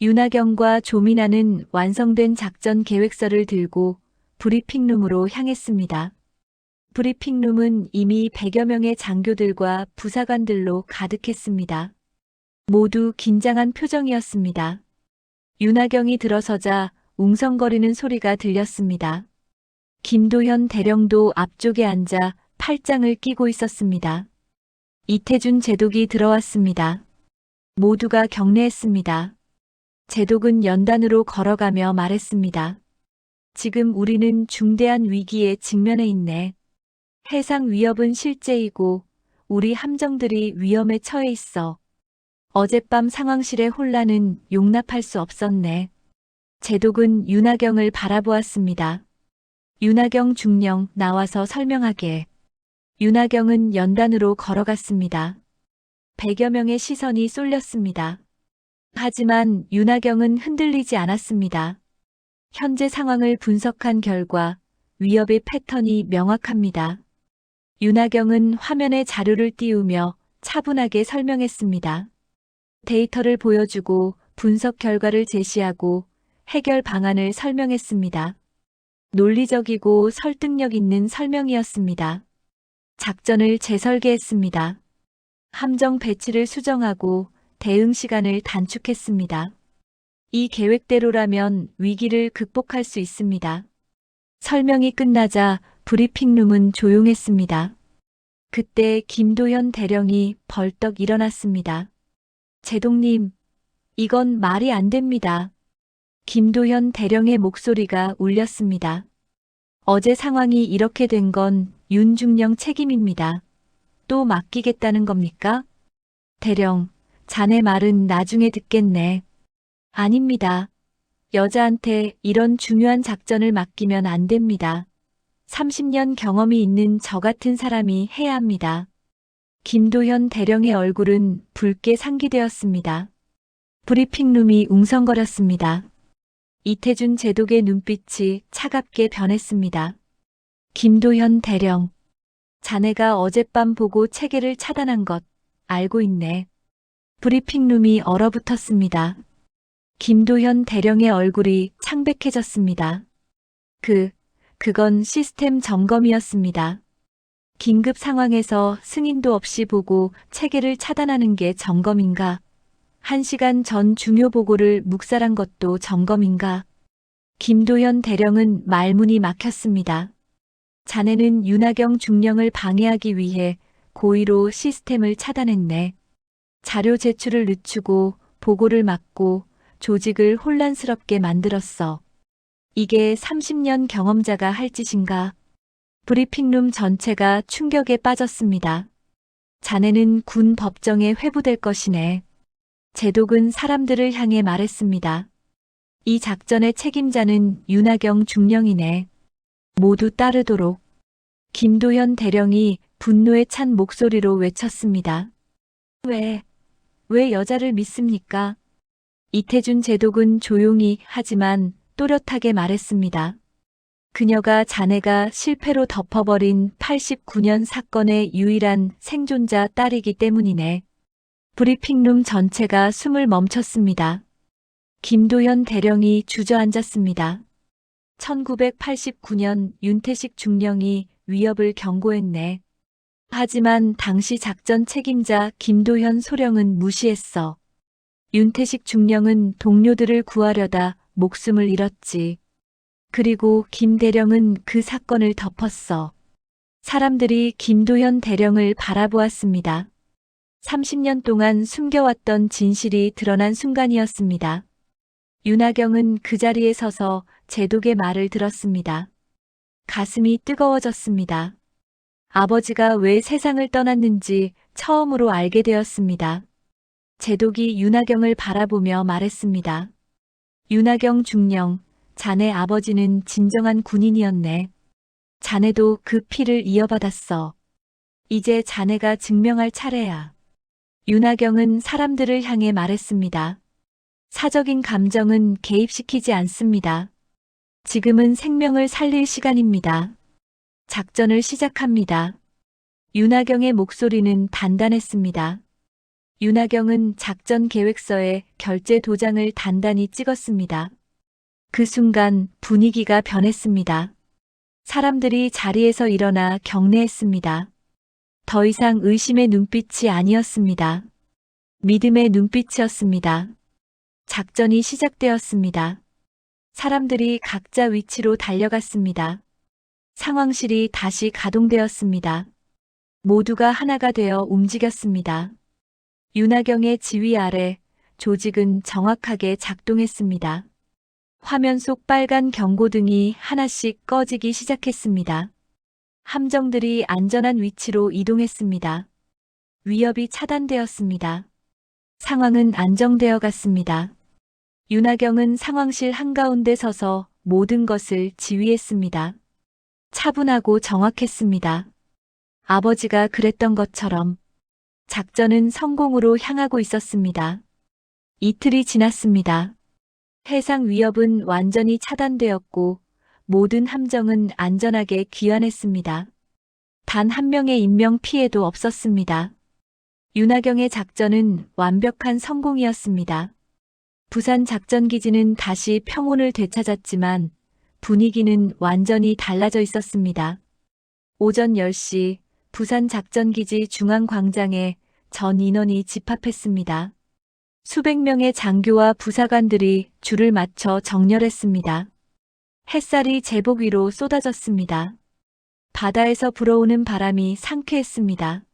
윤하경과 조민아는 완성된 작전 계획서를 들고 브리핑룸으로 향했습니다. 브리핑룸은 이미 100여 명의 장교들과 부사관들로 가득했습니다. 모두 긴장한 표정이었습니다. 윤하경이 들어서자 웅성거리는 소리가 들렸습니다. 김도현 대령도 앞쪽에 앉아 팔짱을 끼고 있었습니다. 이태준 제독이 들어왔습니다. 모두가 경례했습니다. 제독은 연단으로 걸어가며 말했습니다. 지금 우리는 중대한 위기에 직면해 있네. 해상 위협은 실제이고 우리 함정들이 위험에 처해 있어. 어젯밤 상황실의 혼란은 용납할 수 없었네. 제독은 윤하경을 바라보았습니다. 윤하경 중령 나와서 설명하게. 윤하경은 연단으로 걸어갔습니다. 100여 명의 시선이 쏠렸습니다. 하지만 윤하경은 흔들리지 않았습니다. 현재 상황을 분석한 결과 위협의 패턴이 명확합니다. 윤하경은 화면에 자료를 띄우며 차분하게 설명했습니다. 데이터를 보여주고 분석 결과를 제시하고 해결 방안을 설명했습니다. 논리적이고 설득력 있는 설명이었습니다. 작전을 재설계했습니다. 함정 배치를 수정하고 대응 시간을 단축했습니다. 이 계획대로라면 위기를 극복할 수 있습니다. 설명이 끝나자 브리핑룸은 조용했습니다. 그때 김도현 대령이 벌떡 일어났습니다. 제독님, 이건 말이 안 됩니다. 김도현 대령의 목소리가 울렸습니다. 어제 상황이 이렇게 된 건 윤중령 책임입니다. 또 맡기겠다는 겁니까? 대령, 자네 말은 나중에 듣겠네. 아닙니다. 여자한테 이런 중요한 작전을 맡기면 안 됩니다. 30년 경험이 있는 저 같은 사람이 해야 합니다. 김도현 대령의 얼굴은 붉게 상기되었습니다. 브리핑룸이 웅성거렸습니다. 이태준 제독의 눈빛이 차갑게 변했습니다. 김도현 대령, 자네가 어젯밤 보고 체계를 차단한 것 알고 있네. 브리핑룸이 얼어붙었습니다. 김도현 대령의 얼굴이 창백해졌습니다. 그건 시스템 점검이었습니다. 긴급 상황에서 승인도 없이 보고 체계를 차단하는 게 점검인가? 1시간 전 중요 보고를 묵살한 것도 점검인가? 김도현 대령은 말문이 막혔습니다. 자네는 윤하경 중령을 방해하기 위해 고의로 시스템을 차단했네. 자료 제출을 늦추고 보고를 막고 조직을 혼란스럽게 만들었어. 이게 30년 경험자가 할 짓인가? 브리핑룸 전체가 충격에 빠졌습니다. 자네는 군 법정에 회부될 것이네. 제독은 사람들을 향해 말했습니다. 이 작전의 책임자는 윤하경 중령이네. 모두 따르도록. 김도현 대령이 분노에 찬 목소리로 외쳤습니다. 왜 여자를 믿습니까? 이태준 제독은 조용히 하지만 또렷하게 말했습니다. 그녀가 자네가 실패로 덮어버린 89년 사건의 유일한 생존자 딸이기 때문이네. 브리핑룸 전체가 숨을 멈췄습니다. 김도현 대령이 주저앉았습니다. 1989년 윤태식 중령이 위협을 경고했네. 하지만 당시 작전 책임자 김도현 소령은 무시했어. 윤태식 중령은 동료들을 구하려다 목숨을 잃었지. 그리고 김 대령은 그 사건을 덮었어. 사람들이 김도현 대령을 바라보았습니다. 30년 동안 숨겨왔던 진실이 드러난 순간이었습니다. 윤하경은 그 자리에 서서 제독의 말을 들었습니다. 가슴이 뜨거워졌습니다. 아버지가 왜 세상을 떠났는지 처음으로 알게 되었습니다. 제독이 윤하경을 바라보며 말했습니다. 윤하경 중령, 자네 아버지는 진정한 군인이었네. 자네도 그 피를 이어받았어. 이제 자네가 증명할 차례야. 윤하경은 사람들을 향해 말했습니다. 사적인 감정은 개입시키지 않습니다. 지금은 생명을 살릴 시간입니다. 작전을 시작합니다. 윤하경의 목소리는 단단했습니다. 윤하경은 작전 계획서에 결제 도장을 단단히 찍었습니다. 그 순간 분위기가 변했습니다. 사람들이 자리에서 일어나 경례했습니다. 더 이상 의심의 눈빛이 아니었습니다. 믿음의 눈빛이었습니다. 작전이 시작되었습니다. 사람들이 각자 위치로 달려갔습니다. 상황실이 다시 가동되었습니다. 모두가 하나가 되어 움직였습니다. 윤하경의 지휘 아래 조직은 정확하게 작동했습니다. 화면 속 빨간 경고등이 하나씩 꺼지기 시작했습니다. 함정들이 안전한 위치로 이동했습니다. 위협이 차단되었습니다. 상황은 안정되어 갔습니다. 윤하경은 상황실 한가운데 서서 모든 것을 지휘했습니다. 차분하고 정확했습니다. 아버지가 그랬던 것처럼 작전은 성공으로 향하고 있었습니다. 이틀이 지났습니다. 해상 위협은 완전히 차단되었고 모든 함정은 안전하게 귀환했습니다. 단 한 명의 인명 피해도 없었습니다. 윤하경의 작전은 완벽한 성공이었습니다. 부산 작전기지는 다시 평온을 되찾았지만 분위기는 완전히 달라져 있었습니다. 오전 10시 부산 작전기지 중앙광장에 전 인원이 집합했습니다. 수백 명의 장교와 부사관들이 줄을 맞춰 정렬했습니다. 햇살이 제복 위로 쏟아졌습니다. 바다에서 불어오는 바람이 상쾌했습니다.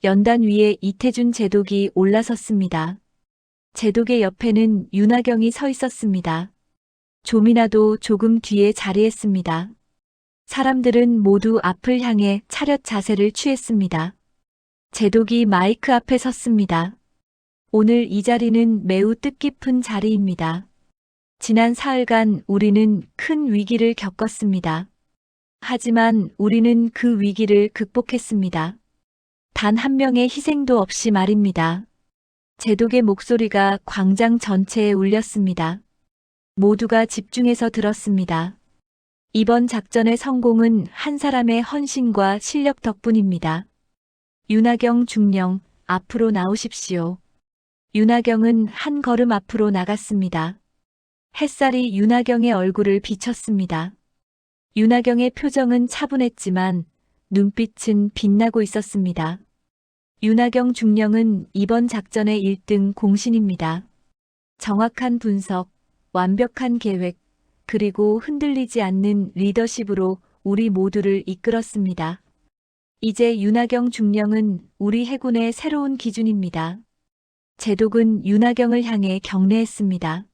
연단 위에 이태준 제독이 올라섰습니다. 제독의 옆에는 윤하경이 서 있었습니다. 조민아도 조금 뒤에 자리했습니다. 사람들은 모두 앞을 향해 차렷 자세를 취했습니다. 제독이 마이크 앞에 섰습니다. 오늘 이 자리는 매우 뜻깊은 자리입니다. 지난 사흘간 우리는 큰 위기를 겪었습니다. 하지만 우리는 그 위기를 극복했습니다. 단 한 명의 희생도 없이 말입니다. 제독의 목소리가 광장 전체에 울렸습니다. 모두가 집중해서 들었습니다. 이번 작전의 성공은 한 사람의 헌신과 실력 덕분입니다. 윤하경 중령, 앞으로 나오십시오. 윤하경은 한 걸음 앞으로 나갔습니다. 햇살이 윤하경의 얼굴을 비쳤습니다. 윤하경의 표정은 차분했지만 눈빛은 빛나고 있었습니다. 윤하경 중령은 이번 작전의 1등 공신입니다. 정확한 분석, 완벽한 계획, 그리고 흔들리지 않는 리더십으로 우리 모두를 이끌었습니다. 이제 윤하경 중령은 우리 해군의 새로운 기준입니다. 제독은 윤하경을 향해 경례했습니다.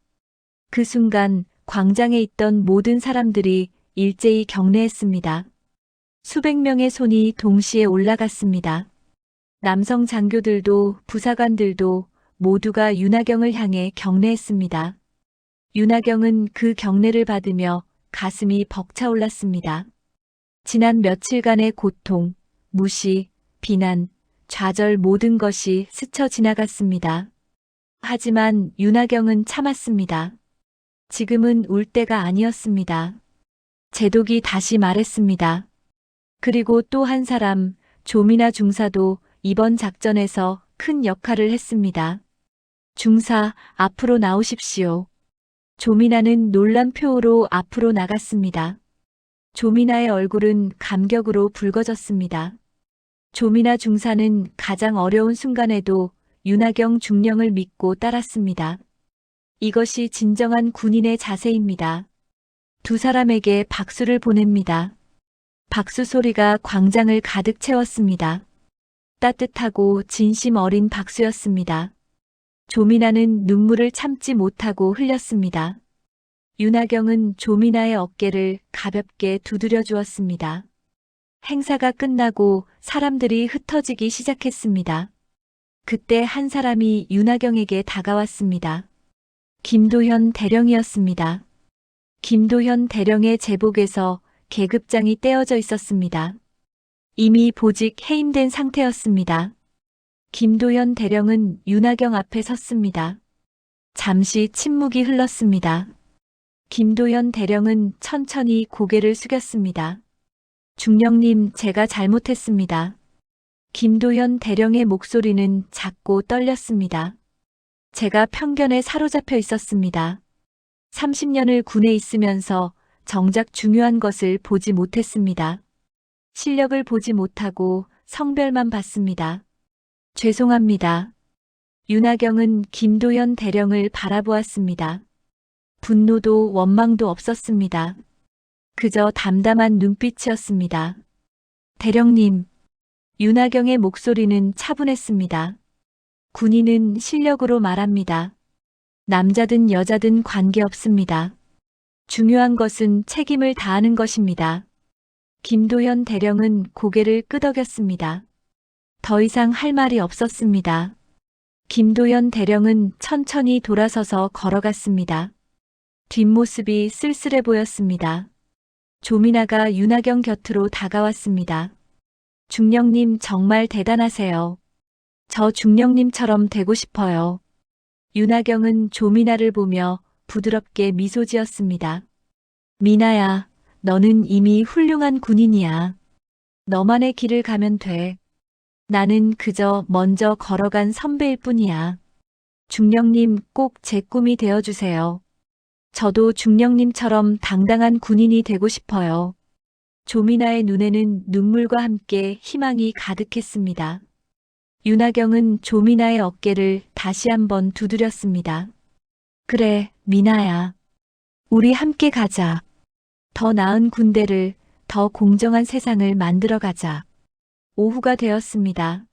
그 순간 광장에 있던 모든 사람들이 일제히 경례했습니다. 수백 명의 손이 동시에 올라갔습니다. 남성 장교들도 부사관들도 모두가 윤하경을 향해 경례했습니다. 윤하경은 그 경례를 받으며 가슴이 벅차올랐습니다. 지난 며칠간의 고통, 무시, 비난, 좌절 모든 것이 스쳐 지나갔습니다. 하지만 윤하경은 참았습니다. 지금은 울 때가 아니었습니다. 제독이 다시 말했습니다. 그리고 또 한 사람, 조민아 중사도 이번 작전에서 큰 역할을 했습니다. 중사, 앞으로 나오십시오. 조민아는 놀란 표호로 앞으로 나갔습니다. 조민아의 얼굴은 감격으로 붉어졌습니다. 조민아 중사는 가장 어려운 순간에도 윤하경 중령을 믿고 따랐습니다. 이것이 진정한 군인의 자세입니다. 두 사람에게 박수를 보냅니다. 박수 소리가 광장을 가득 채웠습니다. 따뜻하고 진심 어린 박수였습니다. 조민아는 눈물을 참지 못하고 흘렸습니다. 윤하경은 조민아의 어깨를 가볍게 두드려 주었습니다. 행사가 끝나고 사람들이 흩어지기 시작했습니다. 그때 한 사람이 윤하경에게 다가왔습니다. 김도현 대령이었습니다. 김도현 대령의 제복에서 계급장이 떼어져 있었습니다. 이미 보직 해임된 상태였습니다. 김도현 대령은 윤하경 앞에 섰습니다. 잠시 침묵이 흘렀습니다. 김도현 대령은 천천히 고개를 숙였습니다. 중령님, 제가 잘못했습니다. 김도현 대령의 목소리는 작고 떨렸습니다. 제가 편견에 사로잡혀 있었습니다. 30년을 군에 있으면서 정작 중요한 것을 보지 못했습니다. 실력을 보지 못하고 성별만 봤습니다. 죄송합니다. 윤하경은 김도현 대령을 바라보았습니다. 분노도 원망도 없었습니다. 그저 담담한 눈빛이었습니다. 대령님, 윤하경의 목소리는 차분했습니다. 군인은 실력으로 말합니다. 남자든 여자든 관계없습니다. 중요한 것은 책임을 다하는 것입니다. 김도현 대령은 고개를 끄덕였습니다. 더 이상 할 말이 없었습니다. 김도현 대령은 천천히 돌아서서 걸어갔습니다. 뒷모습이 쓸쓸해 보였습니다. 조민아가 윤하경 곁으로 다가왔습니다. 중령님 정말 대단하세요. 저 중령님처럼 되고 싶어요. 윤하경은 조민아를 보며 부드럽게 미소 지었습니다. 미나야, 너는 이미 훌륭한 군인이야. 너만의 길을 가면 돼. 나는 그저 먼저 걸어간 선배일 뿐이야. 중령님 꼭 제 꿈이 되어주세요. 저도 중령님처럼 당당한 군인이 되고 싶어요. 조민아의 눈에는 눈물과 함께 희망이 가득했습니다. 윤하경은 조민아의 어깨를 다시 한번 두드렸습니다. 그래, 미나야. 우리 함께 가자. 더 나은 군대를, 더 공정한 세상을 만들어 가자. 오후가 되었습니다.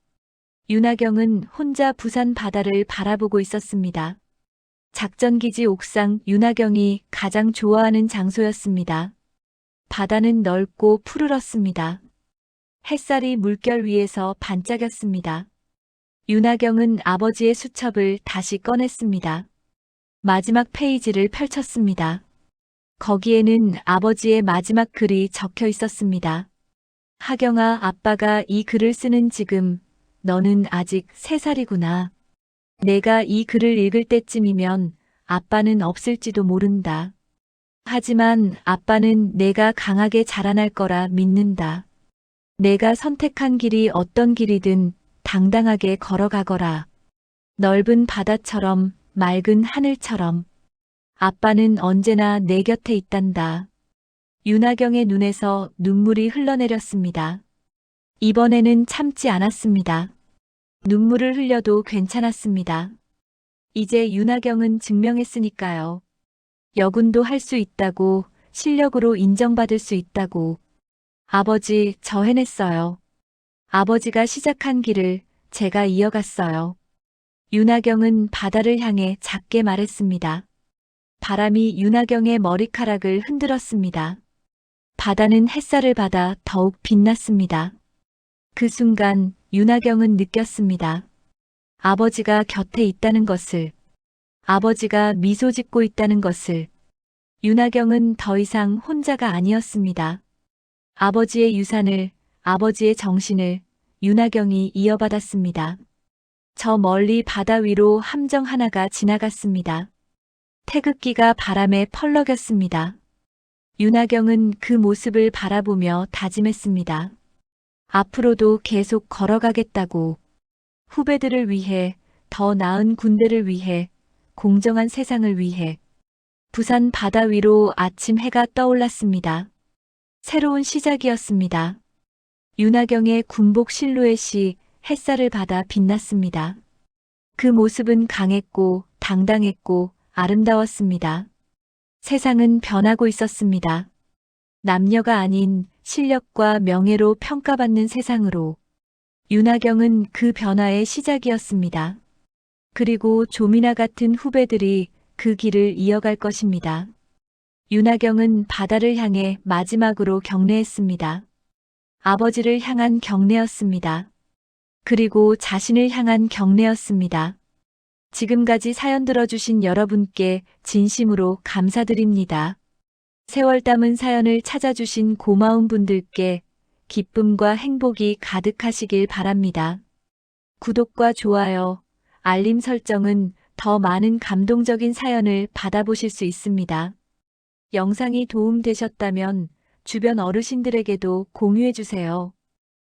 윤하경은 혼자 부산 바다를 바라보고 있었습니다. 작전기지 옥상 윤하경이 가장 좋아하는 장소였습니다. 바다는 넓고 푸르렀습니다. 햇살이 물결 위에서 반짝였습니다. 윤하경은 아버지의 수첩을 다시 꺼냈습니다. 마지막 페이지를 펼쳤습니다. 거기에는 아버지의 마지막 글이 적혀 있었습니다. 하경아, 아빠가 이 글을 쓰는 지금 너는 아직 3살이구나. 내가 이 글을 읽을 때쯤이면 아빠는 없을지도 모른다. 하지만 아빠는 내가 강하게 자라날 거라 믿는다. 내가 선택한 길이 어떤 길이든 당당하게 걸어가거라. 넓은 바다처럼 맑은 하늘처럼 아빠는 언제나 내 곁에 있단다. 윤하경의 눈에서 눈물이 흘러내렸습니다. 이번에는 참지 않았습니다. 눈물을 흘려도 괜찮았습니다. 이제 윤하경은 증명했으니까요. 여군도 할 수 있다고, 실력으로 인정받을 수 있다고. 아버지, 저 해냈어요. 아버지가 시작한 길을 제가 이어갔어요. 윤하경은 바다를 향해 작게 말했습니다. 바람이 윤하경의 머리카락을 흔들었습니다. 바다는 햇살을 받아 더욱 빛났습니다. 그 순간 윤하경은 느꼈습니다. 아버지가 곁에 있다는 것을, 아버지가 미소 짓고 있다는 것을. 윤하경은 더 이상 혼자가 아니었습니다. 아버지의 유산을, 아버지의 정신을 윤하경이 이어받았습니다. 저 멀리 바다 위로 함정 하나가 지나갔습니다. 태극기가 바람에 펄럭였습니다. 윤하경은 그 모습을 바라보며 다짐했습니다. 앞으로도 계속 걸어가겠다고. 후배들을 위해, 더 나은 군대를 위해, 공정한 세상을 위해. 부산 바다 위로 아침 해가 떠올랐습니다. 새로운 시작이었습니다. 윤하경의 군복 실루엣이 햇살을 받아 빛났습니다. 그 모습은 강했고 당당했고 아름다웠습니다. 세상은 변하고 있었습니다. 남녀가 아닌 실력과 명예로 평가받는 세상으로. 윤하경은 그 변화의 시작이었습니다. 그리고 조민아 같은 후배들이 그 길을 이어갈 것입니다. 윤하경은 바다를 향해 마지막으로 경례했습니다. 아버지를 향한 경례였습니다. 그리고 자신을 향한 경례였습니다. 지금까지 사연 들어주신 여러분께 진심으로 감사드립니다. 세월 담은 사연을 찾아주신 고마운 분들께 기쁨과 행복이 가득하시길 바랍니다. 구독과 좋아요, 알림 설정은 더 많은 감동적인 사연을 받아보실 수 있습니다. 영상이 도움되셨다면 주변 어르신들에게도 공유해주세요.